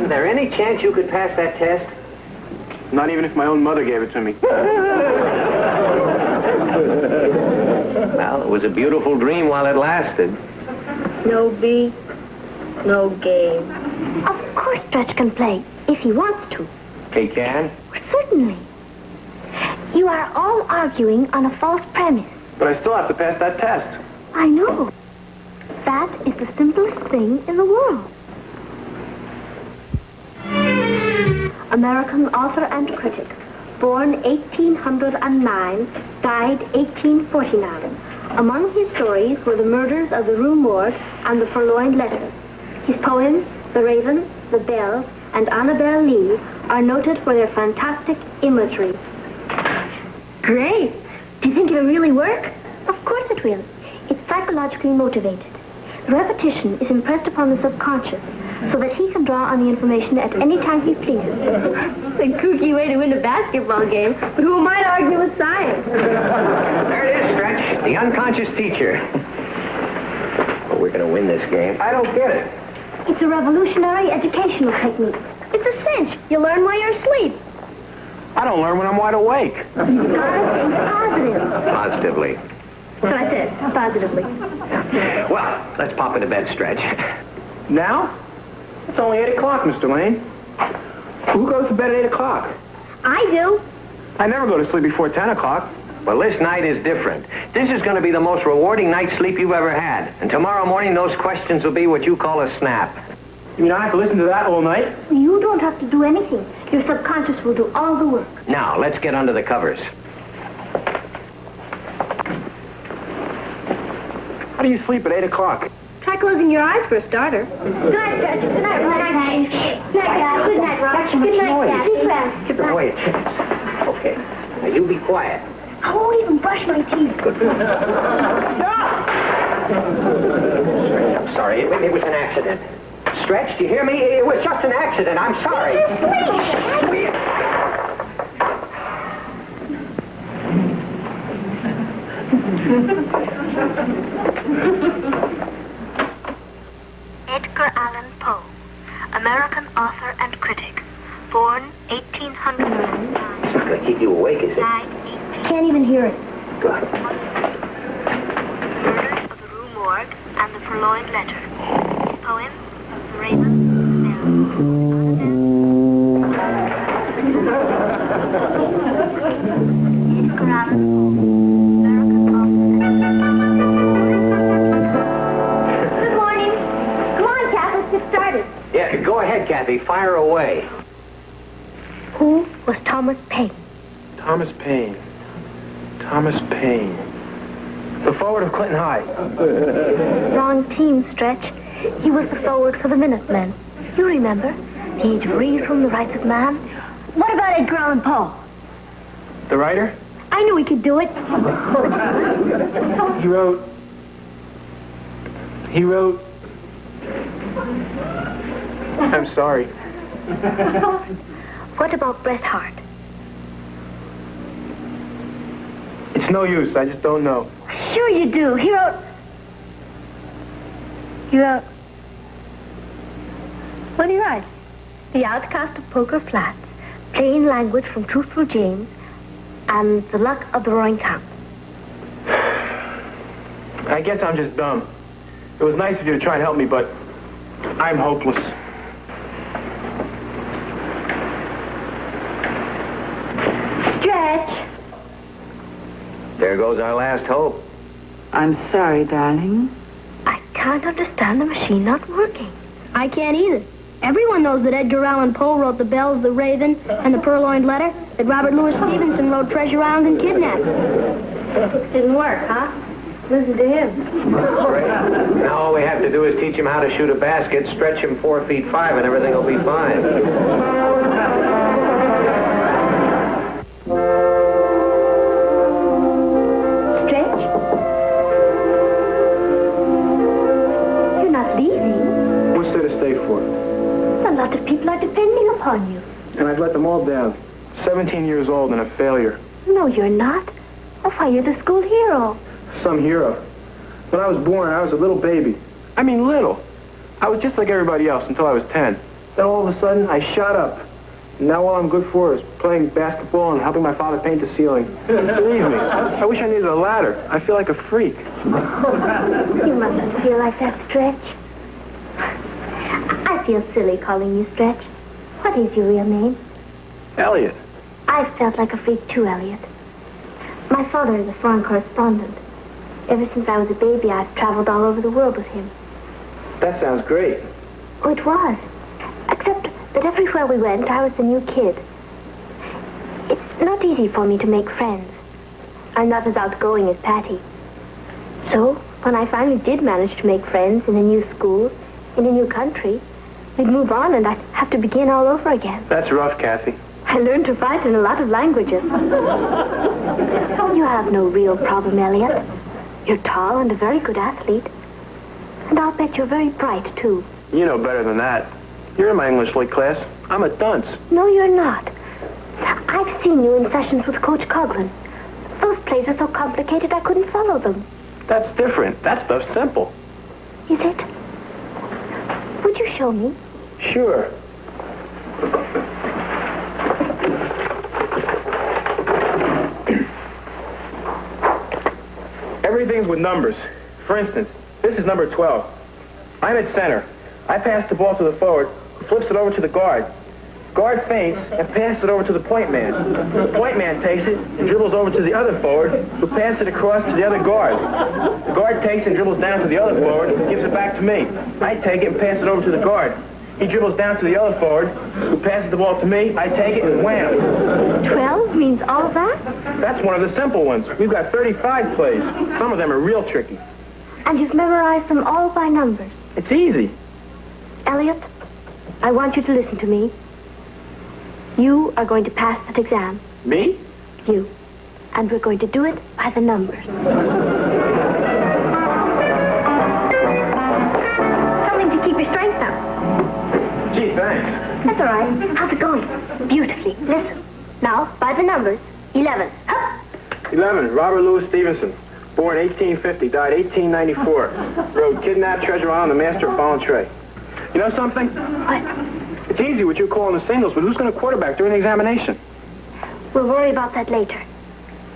Is there any chance you could pass that test? Not even if my own mother gave it to me. Well, it was a beautiful dream while it lasted. No B, no game. Of course Stretch can play, if he wants to. He can? Certainly. You are all arguing on a false premise. But I still have to pass that test. I know. That is the simplest thing in the world. American author and critic. Born 1809, died 1849. Among his stories were the murders of the Rue Morgue and the Purloined Letters. His poems, The Raven, The Bell, and Annabel Lee, are noted for their fantastic imagery. Great! Do you think it'll really work? Of course it will. It's psychologically motivated. Repetition is impressed upon the subconscious so that he can draw on the information at any time he pleases. It's a kooky way to win a basketball game, but who might argue with science? There it is, Stretch. The unconscious teacher. Well, we're going to win this game. I don't get it. It's a revolutionary educational technique. It's a cinch. You learn while you're asleep. I don't learn when I'm wide awake. Positive. Positively. That's what I said. Positively. Well, let's pop into bed, Stretch. Now? It's only 8 o'clock, Mr. Lane. Who goes to bed at 8 o'clock? I do. I never go to sleep before 10 o'clock. Well, this night is different. This is going to be the most rewarding night's sleep you've ever had. And tomorrow morning, those questions will be what you call a snap. You mean I have to listen to that all night? You don't have to do anything. Your subconscious will do all the work. Now, let's get under the covers. How do you sleep at 8 o'clock? Try closing your eyes for a starter. Good night, Stretch. Good night, Good night, Dad. Good night, Rob. Good night, Dad. Sleep well. Give it away, chance. Okay. Now, you be quiet. I won't even brush my teeth. I'm sorry. It was an accident. Stretch, do you hear me? It was just an accident. I'm sorry. Edgar Allan Poe, American author and critic, born 1800. It's not going to keep you awake, is it? Can't even hear it. Good. Murders of the Rue Morgue and the Purloined Letter. Poem, The Raven, Edgar Allan Poe, American author. Good morning. Come on, Kath, let's get started. Yeah, go ahead, Kathy. Fire away. Who was Thomas Paine? Thomas Paine. Thomas Paine. The forward of Clinton High. Wrong team, Stretch. He was the forward for the Minutemen. You remember? The age of reason, the rights of man. What about Edgar Allan Poe? The writer? I knew he could do it. He wrote... I'm sorry. What about Bret Hart? It's no use. I just don't know. Sure you do. He wrote... What did he write? The Outcast of Poker Flats, Plain Language from Truthful James, and The Luck of the Roaring Camp. I guess I'm just dumb. It was nice of you to try and help me, but I'm hopeless. Stretch. There goes our last hope. I'm sorry, darling. I can't understand the machine not working. I can't either. Everyone knows that Edgar Allan Poe wrote The Bells, The Raven, and The Purloined Letter, that Robert Louis Stevenson wrote Treasure Island and Kidnapped. Didn't work, huh? Listen to him. Now all we have to do is teach him how to shoot a basket, stretch him 4 feet 5, and everything will be fine. Stretch? You're not leaving. What's there to stay for? A lot of people are depending upon you. And I've let them all down. 17 years old and a failure. No, you're not. Oh, why, you're the school hero. Some hero. When I was born, I was a little baby. I mean, little. I was just like everybody else until I was 10. Then all of a sudden, I shot up. And now all I'm good for is playing basketball and helping my father paint the ceiling. Believe me, I wish I needed a ladder. I feel like a freak. You mustn't feel like that, Stretch. I feel silly calling you Stretch. What is your real name? Elliot. I've felt like a freak too, Elliot. My father is a foreign correspondent. Ever since I was a baby, I've traveled all over the world with him. That sounds great. Oh, it was. Except that everywhere we went, I was the new kid. It's not easy for me to make friends. I'm not as outgoing as Patty. So, when I finally did manage to make friends in a new school, in a new country, we'd move on and I'd have to begin all over again. That's rough, Kathy. I learned to fight in a lot of languages. You have no real problem, Elliot. You're tall and a very good athlete. And I'll bet you're very bright, too. You know better than that. You're in my English lit class. I'm a dunce. No, you're not. I've seen you in sessions with Coach Coughlin. Those plays are so complicated I couldn't follow them. That's different. That stuff's simple. Is it? Would you show me? Sure. Everything's with numbers. For instance, this is number 12. I'm at center. I pass the ball to the forward, who flips it over to the guard. Guard feints and passes it over to the point man. The point man takes it and dribbles over to the other forward, who passes it across to the other guard. The guard takes it and dribbles down to the other forward and gives it back to me. I take it and pass it over to the guard. He dribbles down to the other forward, who passes the ball to me. I take it and wham. 12 means all that? That's one of the simple ones. We've got 35 plays. Some of them are real tricky. And you've memorized them all by numbers. It's easy. Elliot, I want you to listen to me. You are going to pass that exam. Me? You. And we're going to do it by the numbers. Something to keep your strength up. Gee, thanks. That's all right. How's it going? Beautifully. Listen. Now, by the numbers. 11. Hup. 11, Robert Louis Stevenson. Born 1850, died 1894. Rode kidnapped treasure on the master of ball and tray. You know something? What? It's easy what you're calling the singles, but who's going to quarterback during the examination? We'll worry about that later.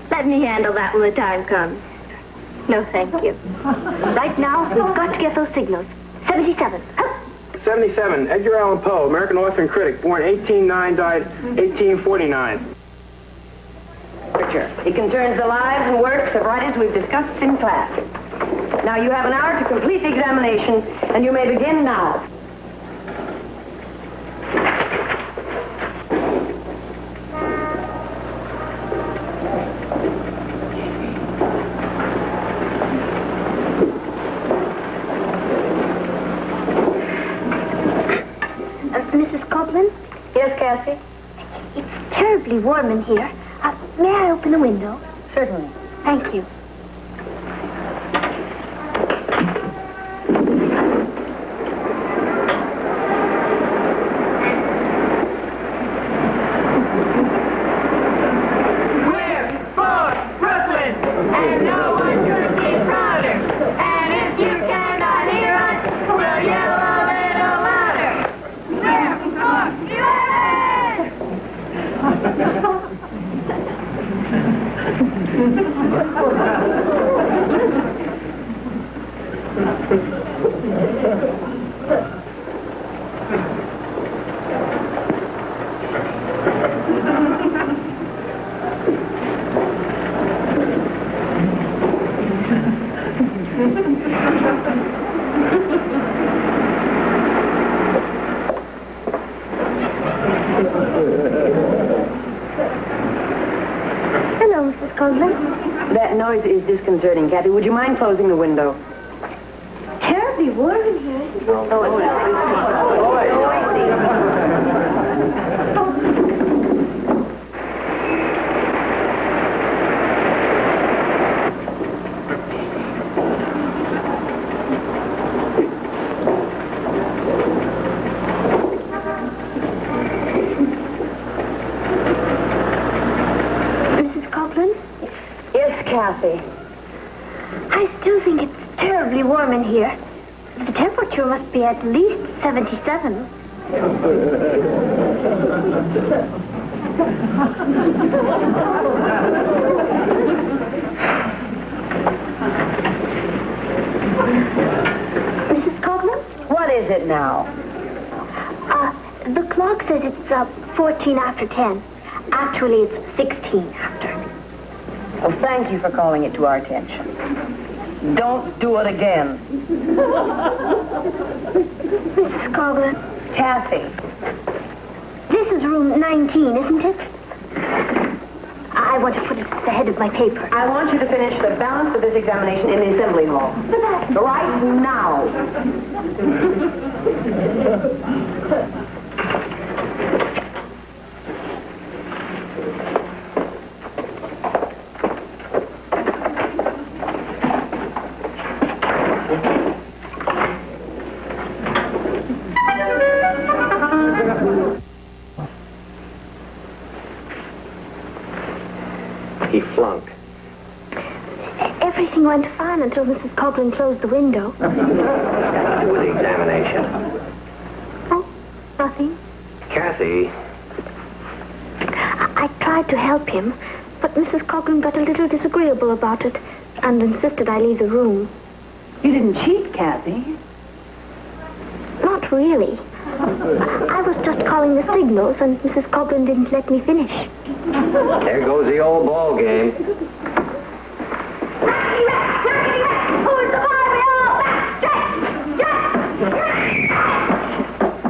Let me handle that when the time comes. No, thank you. Right now, we've got to get those signals. 77. Hup. 77, Edgar Allan Poe, American author and critic. Born 1809, died 1849. Picture. It concerns the lives and works of writers we've discussed in class. Now, you have an hour to complete the examination, and you may begin now. Mrs. Copeland? Yes, Cassie? It's terribly warm in here. May I open the window? Certainly. Thank you. Hello, Mrs. Copeland. That noise is disconcerting, Kathy. Would you mind closing the window? Terribly warm in here. Kathy. I still think it's terribly warm in here. The temperature must be at least 77. Mrs. Copeland? What is it now? The clock says it's 14 after 10. Actually, it's 16 after. Well, thank you for calling it to our attention. Don't do it again. Mrs. Copeland. Kathy. This is room 19, isn't it? I want to put it at the head of my paper. I want you to finish the balance of this examination in the assembly hall. Right now. He flunked. Everything went fine until Mrs. Copeland closed the window. Nothing to do with the examination. Oh, nothing. Kathy. I tried to help him, but Mrs. Copeland got a little disagreeable about it and insisted I leave the room. You didn't cheat, Kathy. Not really. I was just calling the signals, and Mrs. Coughlin didn't let me finish. There goes the old ball game.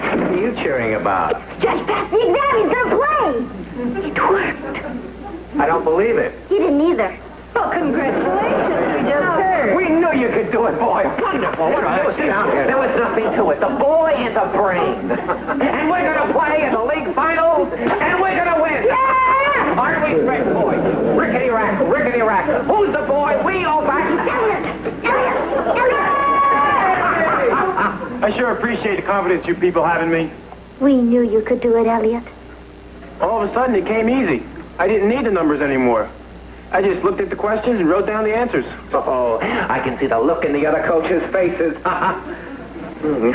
What are you cheering about? Just pass the exam. He's gonna play. It worked. I don't believe it. He didn't either. Well, congratulations. We just heard. We knew you could do it, boy. Wonderful. What are you? Sit down here. There was nothing to it. The boy is a brain. And we're going to play in the league finals, and we're going to win. Yeah! Aren't we great boys? Rickety rack, rickety rack. Who's the boy? We all back. I sure appreciate the confidence you people have in me. We knew you could do it, Elliot. All of a sudden, it came easy. I didn't need the numbers anymore. I just looked at the questions and wrote down the answers. Oh, I can see the look in the other coaches' faces. You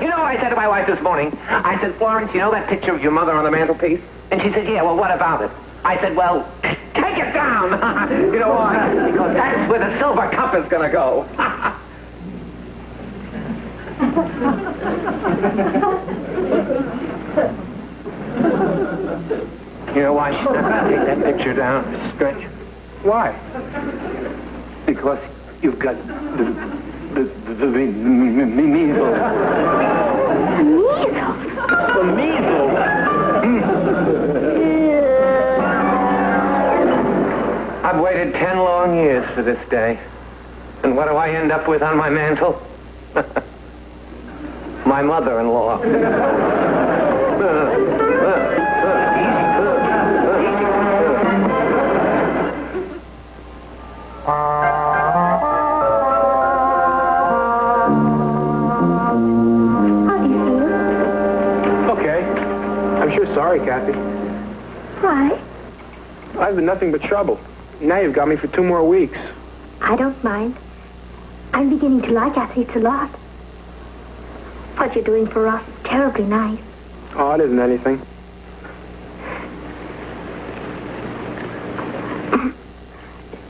know what I said to my wife this morning? I said, Florence, you know that picture of your mother on the mantelpiece? And she said, yeah, well, what about it? I said, well, take it down. You know why? Because that's where the silver cup is going to go. You know why she doesn't take that picture down, Stretch? Why? Because you've got the measles. The measles? I've waited 10 long years for this day. And what do I end up with on my mantle? My mother-in-law. Sorry, Kathy. Why? I've been nothing but trouble. Now you've got me for 2 more weeks. I don't mind. I'm beginning to like athletes a lot. What you're doing for us is terribly nice. Oh, it isn't anything.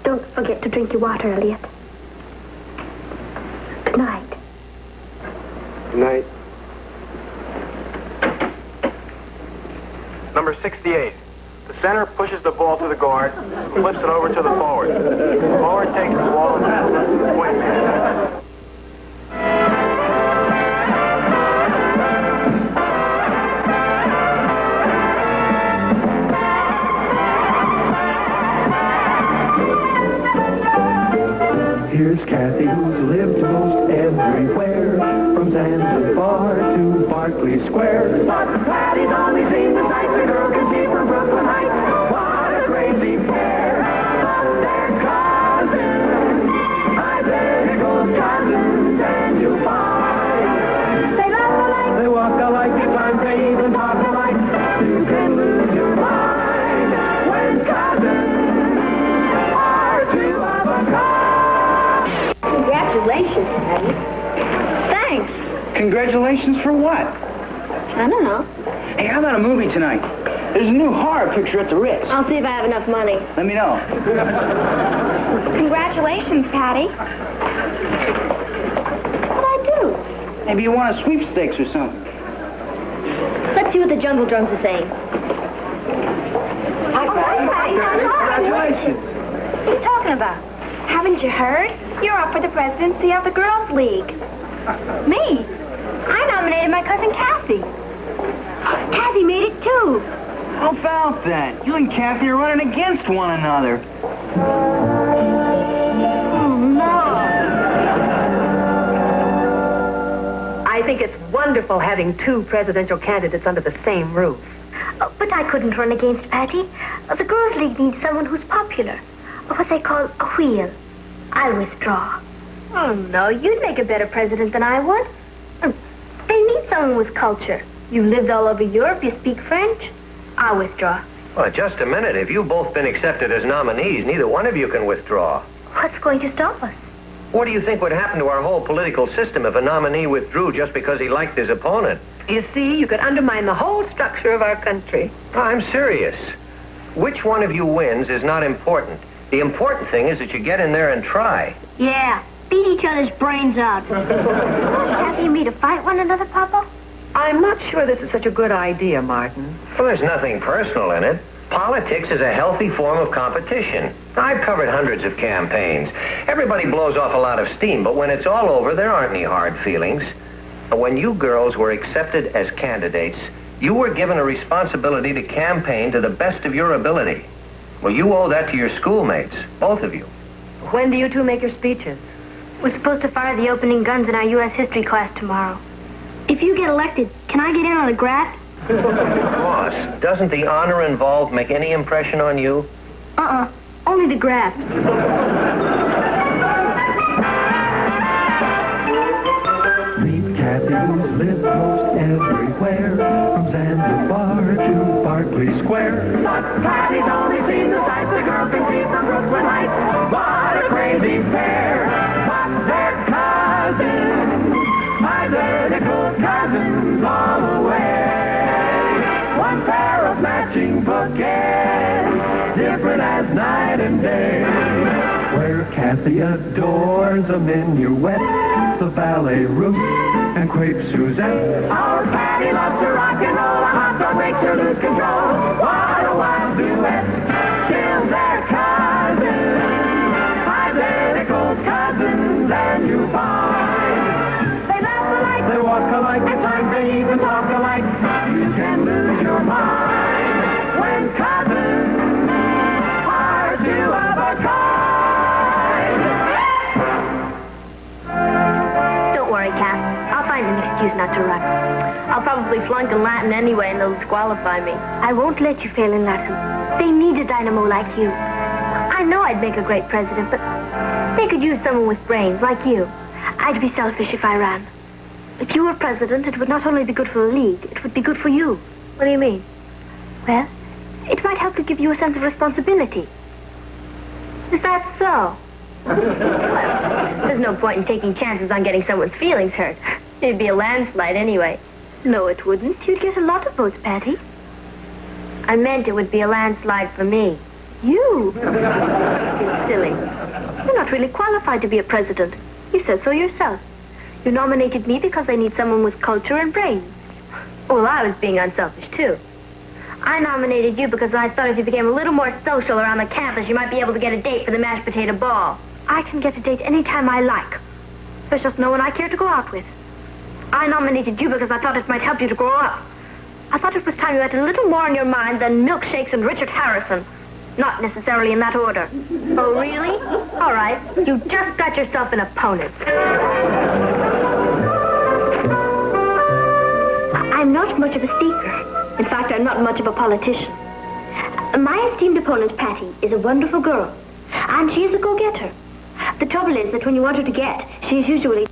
Don't forget to drink your water, Elliot. Good night. Good night. Number 68. The center pushes the ball to the guard, flips it over to the forward. The forward takes the ball and passes to the point man. Here's Kathy, who's lived most everywhere, from Zanzibar to Berkeley Square. But Patty's only seen the sights a girl can see from Brooklyn Heights. What a crazy pair, but they're cousins, identical cousins, and you'll find they laugh alike, they walk alike, sometimes they even talk alike. You can lose your mind when cousins are 2 of a kind. Congratulations, Patty. Thanks. Congratulations for what? I don't know. Hey, how about a movie tonight? There's a new horror picture at the Ritz. I'll see if I have enough money. Let me know. Congratulations, Patty. What'd I do? Maybe you want a sweepstakes or something. Let's see what the jungle drums are saying. Hi, Patty. Congratulations. What are you talking about? Haven't you heard? You're up for the presidency of the Girls' League. Me? I nominated my cousin Kathy. Kathy made it too. How about that? You and Kathy are running against one another. Oh, no. I think it's wonderful having 2 presidential candidates under the same roof. Oh, but I couldn't run against Patty. The Girls' League needs someone who's popular. What they call a wheel. I'll withdraw. Oh, no, you'd make a better president than I would. They need someone with culture. You've lived all over Europe. You speak French. I'll withdraw. Well, just a minute. If you've both been accepted as nominees, neither one of you can withdraw. What's going to stop us? What do you think would happen to our whole political system if a nominee withdrew just because he liked his opponent? You see, you could undermine the whole structure of our country. I'm serious. Which one of you wins is not important. The important thing is that you get in there and try. Yeah, beat each other's brains out. Kathy and me to fight one another, Papa? I'm not sure this is such a good idea, Martin. Well, there's nothing personal in it. Politics is a healthy form of competition. I've covered hundreds of campaigns. Everybody blows off a lot of steam, but when it's all over, there aren't any hard feelings. When you girls were accepted as candidates, you were given a responsibility to campaign to the best of your ability. Well, you owe that to your schoolmates, both of you. When do you two make your speeches? We're supposed to fire the opening guns in our U.S. history class tomorrow. If you get elected, can I get in on the graft? Boss, doesn't the honor involved make any impression on you? Only the graft. Meet Kathy, who's lived most everywhere, from Zanzibar to Berkeley Square. But Patty's only seen the sights the girl can see from Brooklyn Heights. What a crazy pair, but they're cousins, identical cousins all the way. One pair of matching bouquets, different as night and day. Where Kathy adores a minuet, the ballet roots, and crepe Suzette. Our Patty loves to rock and roll, a hot dog makes her lose control. What a wild duet, kills their cousins, identical cousins, and you find they laugh alike, they walk alike, at times they even talk alike. You can lose your mind when cousins are two of a kind. Don't worry, Kath. I'll find an excuse not to run. I'll probably flunk in Latin anyway, and they'll disqualify me. I won't let you fail in Latin. They need a dynamo like you. I know I'd make a great president, but they could use someone with brains like you. I'd be selfish if I ran. If you were president, it would not only be good for the league, it would be good for you. What do you mean? Well, it might help to give you a sense of responsibility. Is that so? Well, there's no point in taking chances on getting someone's feelings hurt. It'd be a landslide anyway. No, it wouldn't. You'd get a lot of votes, Patty. I meant it would be a landslide for me. You? You're silly. You're not really qualified to be a president. You said so yourself. You nominated me because they need someone with culture and brains. Well, I was being unselfish, too. I nominated you because I thought if you became a little more social around the campus, you might be able to get a date for the mashed potato ball. I can get a date any time I like. There's just no one I care to go out with. I nominated you because I thought it might help you to grow up. I thought it was time you had a little more on your mind than milkshakes and Richard Harrison. Not necessarily in that order. Oh, really? All right. You just got yourself an opponent. I'm not much of a speaker. In fact, I'm not much of a politician. My esteemed opponent, Patty, is a wonderful girl. And she is a go-getter. The trouble is that when you want her to get, she's usually